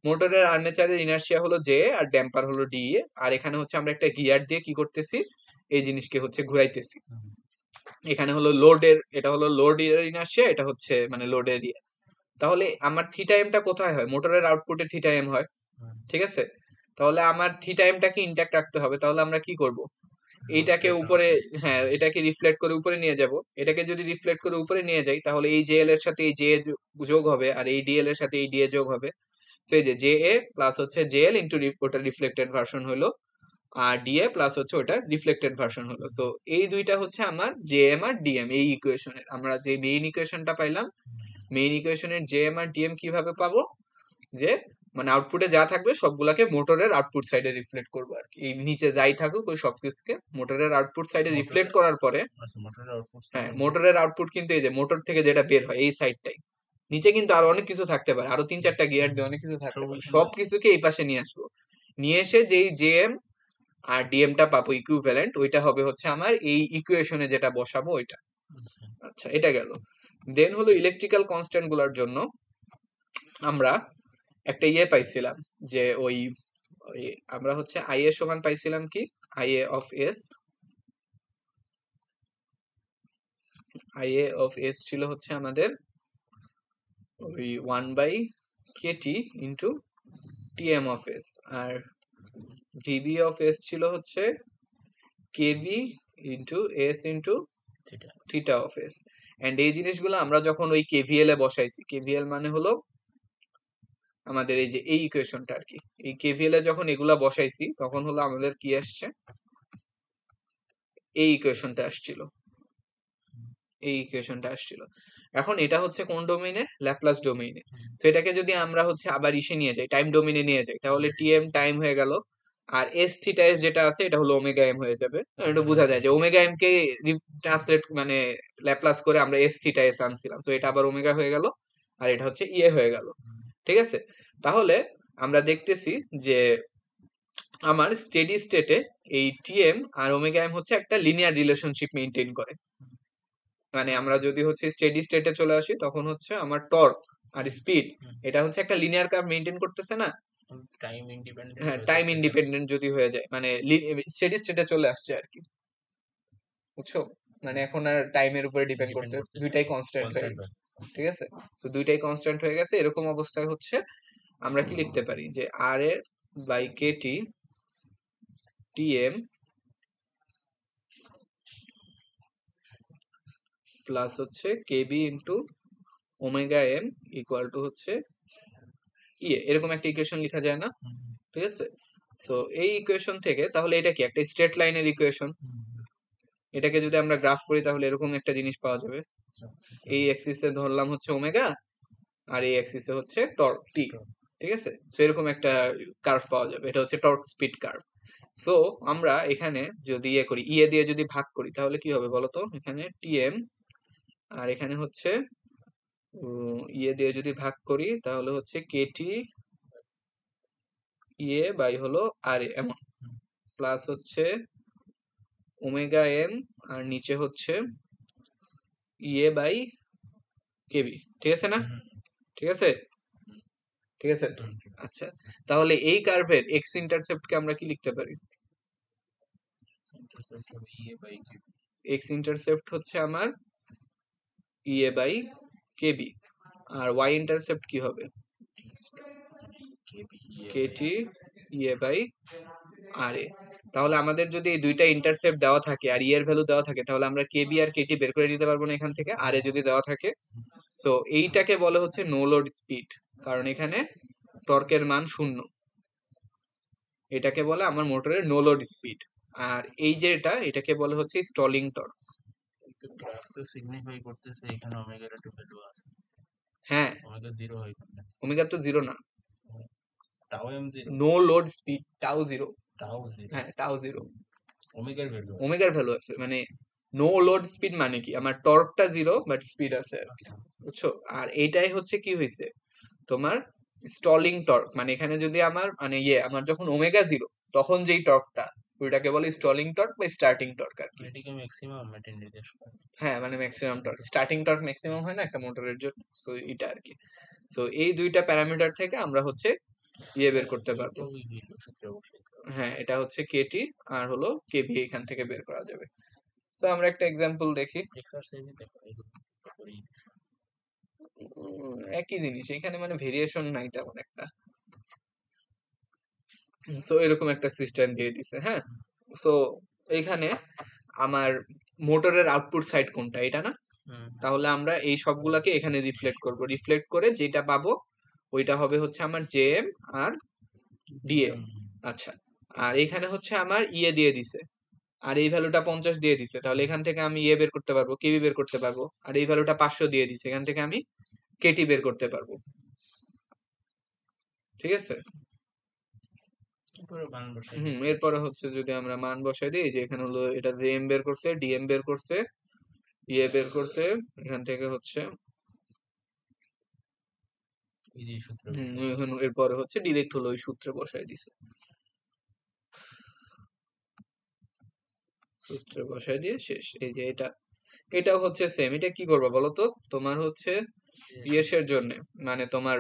মোটরের আর্মেচারের ইনার্শিয়া হলো জে আর ড্যাম্পার হলো ডি, আর এখানে হচ্ছে আমরা একটা গিয়ার দিয়ে কি করতেছি এই জিনিসকে হচ্ছে ঘুরাইতেছি। এখানে হলো লোডের, এটা হলো লোড ইনার্শিয়া, এটা হচ্ছে মানে লোডের ইয়ে। তাহলে আমার থিটা এমটা কোথায় হয়, মোটরের আউটপুটে থিটা এম হয়, ঠিক আছে? তাহলে আমার থিটা এমটাকে ইনট্যাক্ট রাখতে হবে, তাহলে আমরা কি করব, এইটাকে উপরে, হ্যাঁ এটাকে রিফ্লেক্ট করে উপরে নিয়ে যাব। এটাকে যদি রিফ্লেক্ট করে উপরে নিয়ে যাই তাহলে এই জেএল এর সাথে এই জে যোগ হবে, আর এই ডিএল এর সাথে এই ডিএ যোগ হবে। সো এই যে জে এ প্লাস হচ্ছে জেএল ইন্টু ওটা রিফ্লেক্টেড ভার্সন হলো, আর ডিএ প্লাস হচ্ছে ওটা রিফ্লেক্টেড ভার্সন হলো। সো এই দুইটা হচ্ছে আমার জেএম আর ডিএম এই ইকুয়েশনের। আমরা যে মেইন ইকুয়েশনটা পাইলাম, মেইন ইকুয়েশনের জেএম আর ডিএম কিভাবে পাবো, যে মানে আউটপুটে যা থাকবে সবগুলাকে মোটরের আউটপুট সাইডে রিফ্লেক্ট করবো আর কি, এই নিচে যাই থাকুক ওই সবকিছুকে মোটরের আউটপুট সাইডে রিফ্লেক্ট করার পরে, আচ্ছা মোটরের আউটপুট হ্যাঁ মোটরের আউটপুট কিন্তু এই যে মোটর থেকে যেটা বের হয় এই সাইডটাই, নিচে কিন্তু আরো অনেক কিছু থাকতে পারে, আরো 3-4টা গিয়ার দিয়ে অনেক কিছু থাকতে পারে, সবকিছুকে এই পাশে নিয়ে আসবো, নিয়ে এসে যেই জেএম আর ডিএমটা পাবো ইকুইভ্যালেন্ট, ওইটা হবে হচ্ছে আমার এই ইকুয়েশনে যেটা বসাবো ওইটা। আচ্ছা এটা গেল। দেন হলো ইলেকট্রিক্যাল কনস্ট্যান্ট গুলার জন্য আমরা একটা ইয়ে পাইছিলাম, যে ওই আমরা হচ্ছে আই এ সমান পাইছিলাম কি আই এ অফ এস ছিল হচ্ছে আমাদের ওই 1/kt into TM of S, আর ভিবি অফ এস ছিল হচ্ছে KV into S into theta of S. And এই জিনিসগুলো আমরা যখন ওই কেভিএল এ বসাইছি, কেভিএল মানে হলো আমাদের এই যে এই ইকুয়েশনটা আর কি, এই কেভিএল এ যখন এগুলা বসাইছি তখন হলো আমাদের কি আসছে, এই ইকুয়েশনটা আসছিল, এই ইকুয়েশনটা আসছিল। এখন এটা হচ্ছে কোন ডোমেইনে, ল্যাপ্লাস ডোমেইনে। সো এটাকে যদি আমরা হচ্ছে আবার ইসে নিয়ে যাই, টাইম ডোমেইনে নিয়ে যাই, তাহলে টিএম টাইম হয়ে গেল, আর এস থিটা এস যেটা আছে এটা হলো ওমেগা এম হয়ে যাবে। এটা বোঝা যায় যে ওমেগা এম কে ট্রান্সলেট মানে ল্যাপ্লাস করে আমরা এস থিটা এস আনছিলাম, সো এটা আবার ওমেগা হয়ে গেল, আর এটা হচ্ছে ইয়ে হয়ে গেল, ঠিক আছে? তাহলে আমরা দেখতেছি যে আমার স্টেডি স্টেটে এই টিএম আর ওমেগা এম হচ্ছে একটা লিনিয়ার রিলেশনশিপ মেইনটেইন করে। মানে আমরা যদি হচ্ছে স্টেডি স্টেটে চলে আসি তখন হচ্ছে আমার টর্ক আর স্পিড এটা হচ্ছে একটা লিনিয়ার কার্ভ মেইনটেইন করতেছে না, টাইম ইন্ডিপেন্ডেন্ট, হ্যাঁ টাইম ইন্ডিপেন্ডেন্ট যদি হয়ে যায় মানে স্টেডি স্টেটে চলে আসছে আর কি, বুঝছো? মানে এখন আর টাইমের উপরে ডিপেন্ড করতেছে, দুইটাই কনস্ট্যান্ট হয়ে গেছে, ঠিক আছে? সো দুইটাই কনস্ট্যান্ট হয়ে গেছে, এরকম অবস্থায় হচ্ছে আমরা কি লিখতে পারি যে R A by KT TM plus হচ্ছে KB into omega M equal to হচ্ছে ইয়ে, এরকম একটা ইকুয়েশন লেখা যায় না, ঠিক আছে? সো এই ইকুয়েশন থেকে তাহলে এটা কি একটা স্ট্রেট লাইনের ইকুয়েশন, এটাকে যদি আমরা গ্রাফ করি তাহলে এরকম একটা জিনিস পাওয়া যাবে, এই অ্যাক্সিসে ধরলাম হচ্ছে ওমেগা আর এই অ্যাক্সিসে হচ্ছে টর্ক টি, ঠিক আছে? সো এরকম একটা কার্ভ পাওয়া যাবে, এটা হচ্ছে টর্ক স্পিড কার্ভ। সো আমরা এখানে যদি ইয়ে করি, ইয়ে দিয়ে যদি ভাগ করি তাহলে কি হবে বলতো, এখানে টিএম আর এখানে হচ্ছে ইয়ে দিয়ে যদি ভাগ করি তাহলে হচ্ছে কেটি ইয়ে বাই হলো আর এমন, প্লাস হচ্ছে ওমেগা এম আর নিচে হচ্ছে ইয়ে বাই কেবি, ঠিক আছে না? ঠিক আছে, ঠিক আছে। আচ্ছা তাহলে এই কার্ভের এক্স ইন্টারসেপ্টকে আমরা কি লিখতে পারি, এক্স ইন্টারসেপ্ট হচ্ছে আমার ইয়ে বাই কেবি, আর ওয়াই ইন্টারসেপ্ট কি হবে, কেটি ইএ বাই আর এ। তাহলে আমাদের যদি এই দুইটা ইন্টারসেপ্ট দেওয়া থাকে আর ই এর ভ্যালু দেওয়া থাকে তাহলে আমরা কেবি আর কেটি বের করে নিতে পারবো না এখান থেকে, আর এ যদি দেওয়া থাকে। সো এইটাকে বলে হচ্ছে নো লোড স্পিড, কারণ এখানে টর্কের মান 0। এটাকে বলে আমার মোটরের নো লোড স্পিড। আর এই যে এটাকে বলে হচ্ছে স্টলিং টর্ক। কিন্তু গ্রাফ তো সিগনিফাই করতেছে এখানে ওমেগার একটা ভ্যালু আছে, হ্যাঁ, ওমেগা 0 হয় কোনটা? ওমেগা তো 0 না, টাও এম 0, নো লোড স্পিড টাও 0। টাও 0, হ্যাঁ, টাও 0, ওমেগার ভ্যালু আছে। ওমেগার ভ্যালু আছে, মানে নো লোড স্পিড মানে কি আমার টর্কটা 0 বাট স্পিড আছে আর কি, আচ্ছা, আচ্ছা। বুঝছো? আর এইটাই হচ্ছে কি হয়েছে তোমার স্টলিং টর্ক, মানে এখানে যদি আমার মানে আমার যখন ওমেগা 0 তখন যেই টর্কটা ওইটাকে বলে স্টলিং টর্ক বা স্টার্টিং টর্ক আর কি। এটিকে ম্যাক্সিমাম এটা নির্দেশ করে। হ্যাঁ, মানে maximum torque, starting torque maximum হয় না একটা মোটরের জন্য, সো এটা আর কি। সো এই দুইটা প্যারামিটার থেকে আমরা হচ্ছে বের করতে পারবো। এটাও ওই ভ্যালু সূত্রে বসাইতে হবে। হ্যাঁ, এটা হচ্ছে কেটি আর হলো কেভি, এখান থেকে বের করা যাবে। সো আমরা একটা এক্সাম্পল দেখি। এক্সারসাইজে দেখো এগুলো তো করেই দিছে। একই জিনিস এখানে, মানে ভেরিয়েশন নাই তেমন একটা। সো এরকম একটা সিস্টেম দিয়ে দিছে। হ্যাঁ, সো এখানে আমার মোটরের আউটপুট সাইড কোনটা, এটা না? হুম, তাহলে আমরা এই সবগুলাকে এখানে রিফ্লেক্ট করব, রিফ্লেক্ট করে যেটা পাবো ওইটা হবে হচ্ছে আমার জেএম আর ডিএ। আচ্ছা, আর এখানে হচ্ছে আমার ইয়ে দিয়ে দিছে আর এই ভ্যালুটা 50 দিয়ে দিছে, তাহলে এখান থেকে আমি ইয়ে বের করতে পারবো, কেবি বের করতে পারবো। আর এই ভ্যালুটা 500 দিয়ে দিছে, এখান থেকে আমি কেটি বের করতে পারবো। ঠিক আছে? এরপরে মান বসাই হুম, দিতে এরপরে হচ্ছে যদি আমরা মান বসাই দিই, যে এখানে হলো এটা জেএম বের করছে, ডিএম বের করছে, ইয়ে বের করছে, এখান থেকে হচ্ছে এই যে সূত্রে বসাই দিছে। এখন এরপরে হচ্ছে ডিরেক্ট হলো ওই সূত্রে বসাই দিছে, সূত্রে বসাই দিয়ে শেষ। এই যে এটাও হচ্ছে সেম। এটা কি করবা বলো তো? তোমার হচ্ছে ইয়েসের জন্য, মানে তোমার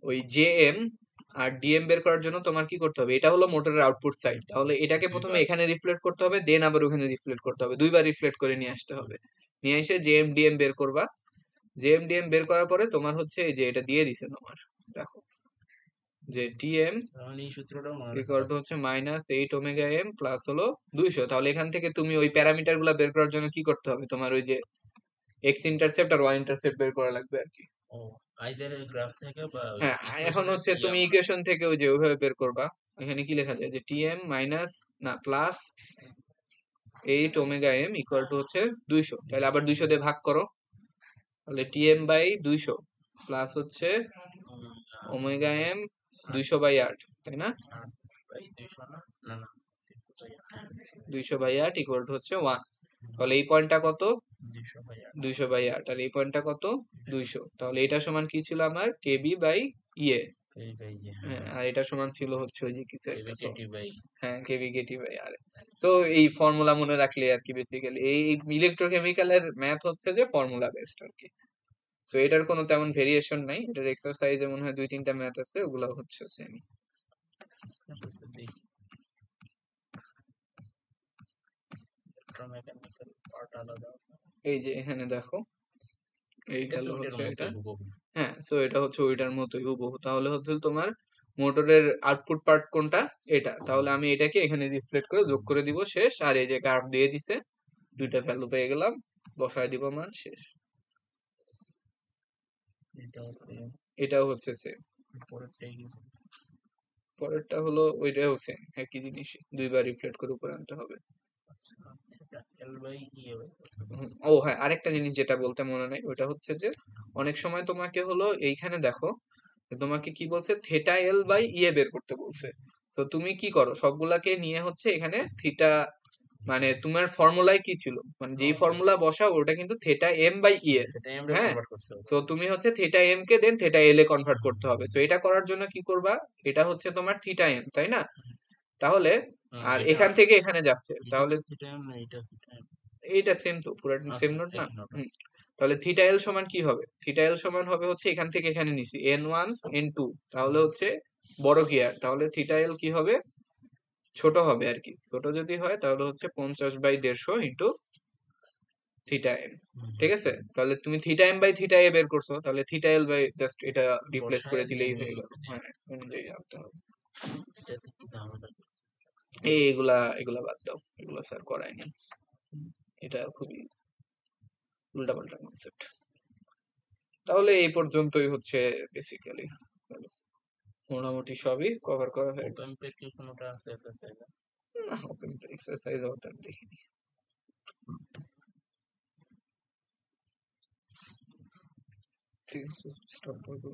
ওই জেএম আর ডিএম বের করার জন্য তোমার কি করতে হবে, এটা হলো মোটরের আউটপুট সাইড, তাহলে এটাকে প্রথমে এখানে রিফ্লেক্ট করতে হবে, দেন আবার ওখানে রিফ্লেক্ট করতে হবে, দুইবার রিফ্লেক্ট করে নিয়ে আসতে হবে। নিয়ে এসে জেএম ডিএম বের করবা। জেএম ডিএম বের করার পরে তোমার হচ্ছে এই যে এটা দিয়ে দিছে তোমার, দেখো যে টিএম তাহলে এই সূত্রটাও মনে ইকুয়াল টু হচ্ছে -8 ওমেগা এম প্লাস হলো 200। তাহলে এখান থেকে তুমি ওই প্যারামিটার গুলা বের করার জন্য কি করতে হবে, তোমার ওই যে এক্স ইন্টারসেপ্ট আর ওয়াই ইন্টারসেপ্ট বের করা লাগবে আর কি। ও আইদার গ্রাফ থেকে বা হ্যাঁ, এখন হচ্ছে তুমি ইকুয়েশন থেকে ওই যে ওইভাবে বের করবা। এখানে কি লেখা যায় যে টিএম মাইনাস না plus 8 omega M equal to হচ্ছে 200, তাহলে আবার 200 দিয়ে ভাগ করো, তাহলে টিএম বাই 200 প্লাস হচ্ছে ওমেগা এম 200/8, তাই না? 200 না না না 200/8 ইকুয়াল টু হচ্ছে 1। তাহলে এই পয়েন্টটা কত? 200/8 200/8, আর এই পয়েন্টটা কত? 200। তাহলে এটা সমান কি ছিল আমার কেবি বাই ইয়ে। এই ভাই হ্যাঁ, আর এটা সমান ছিল হচ্ছে ওই যে কিছু একটা কেটি বাই হ্যাঁ কেবি কেটি বাই আর। সো এই ফর্মুলা মনে রাখলে আর কি, বেসিক্যালি এই ইলেকট্রোকেমিক্যালের ম্যাথ হচ্ছে যে ফর্মুলা বেসড আর কি। সো এটার কোনো তেমন ভেরিয়েশন নাই, এটার এক্সারসাইজে মনে হয় 2-3টা ম্যাথ আছে, ওগুলো হচ্ছে সেম। দেখি ইলেকট্রোমেকানিক্যাল পার্ট আলাদা আছে। এই যে এখানে দেখো এই এটা তো গেল ওইটার হচ্ছে এটা। মতোই হুবহু। হ্যাঁ, সো এটা হচ্ছে ওইটার মতোই হুবহু। তাহলে হচ্ছে তোমার মোটরের আউটপুট পার্ট কোনটা, এটা। তাহলে আমি এটাকে এখানে রিফ্লেক্ট করে যোগ করে দিব, শেষ। আর এই যে কার্ভ দিয়ে দিছে, দুইটা ভ্যালু পেয়ে গেলাম, বসায় দিব মান, শেষ। এটা আছে এটাও হচ্ছে সেম। পরেরটাই কি পরেরটা হলো ওইটাও সেম, একই জিনিসই, দুইবার রিফ্লেক্ট করে উপরে আনতে হবে। আচ্ছা এল বাই ই হবে। ও হ্যাঁ, আরেকটা জিনিস যেটা বলতে মনে নাই, ওটা হচ্ছে যে অনেক সময় তোমাকে হলো এইখানে দেখো তোমাকে কি বলছে, থিটা এল বাই ইয়ে বের করতে বলছে। তো তুমি কি করো, সবগুলাকে নিয়ে হচ্ছে এখানে থিটা, মানে তোমার ফর্মুলায় কি ছিল, মানে যেই ফর্মুলা বসাও ওটা কিন্তু থিটা এম বাই ইয়ে। এটা এমরে হ্যাঁ, কনভার্ট করতে হবে। সো তুমি হচ্ছে থিটা এম কে দেন থিটা এল এ কনভার্ট করতে হবে। সো এটা করার জন্য কি করবা, এটা হচ্ছে তোমার থিটা এম, তাই না? তাহলে আর এখান থেকে এখানে যাচ্ছে, তাহলে থিটা এম না এটা থিটা এম। এইটা সেম তো, পুরো সেম নোট না? তাহলে থিটা এল সমান কি হবে, থিটা এল সমান হবে হচ্ছে এখান থেকে এখানে নিছি n1 n2, তাহলে হচ্ছে বড় কি আর, তাহলে থিটা এল কি হবে, ছোট হবে আর কি। ছোট যদি হয় তাহলে হচ্ছে 50/150 ইন্টু থিটা এম, ঠিক আছে? তাহলে তুমি থিটা এম বাই থিটা এ বের করছো, তাহলে থিটা এল বাই জাস্ট এটা রিপ্লেস করে বসায় দিলেই দিয়ে হয়ে বের গেল। করে দিই। হ্যাঁ, অনুযায়ী আনতে হবে। এটাতে কি ঝামেলা এগুলা এগুলা বাদ দাও, এগুলা স্যার করায়নি। এটা খুবই উল্টাপাল্টা কনসেপ্ট। তাহলে এই পর্যন্তই হচ্ছে বেসিক্যালি, মোটামুটি সবই কভার করা হয়ে গেছে। ওপেন পে কি কোনোটা আছে আপনার সাইডে? না, ওপেন এক্সারসাইজ হতে দেখিনি। ঠিক আছে, স্টপ করবো।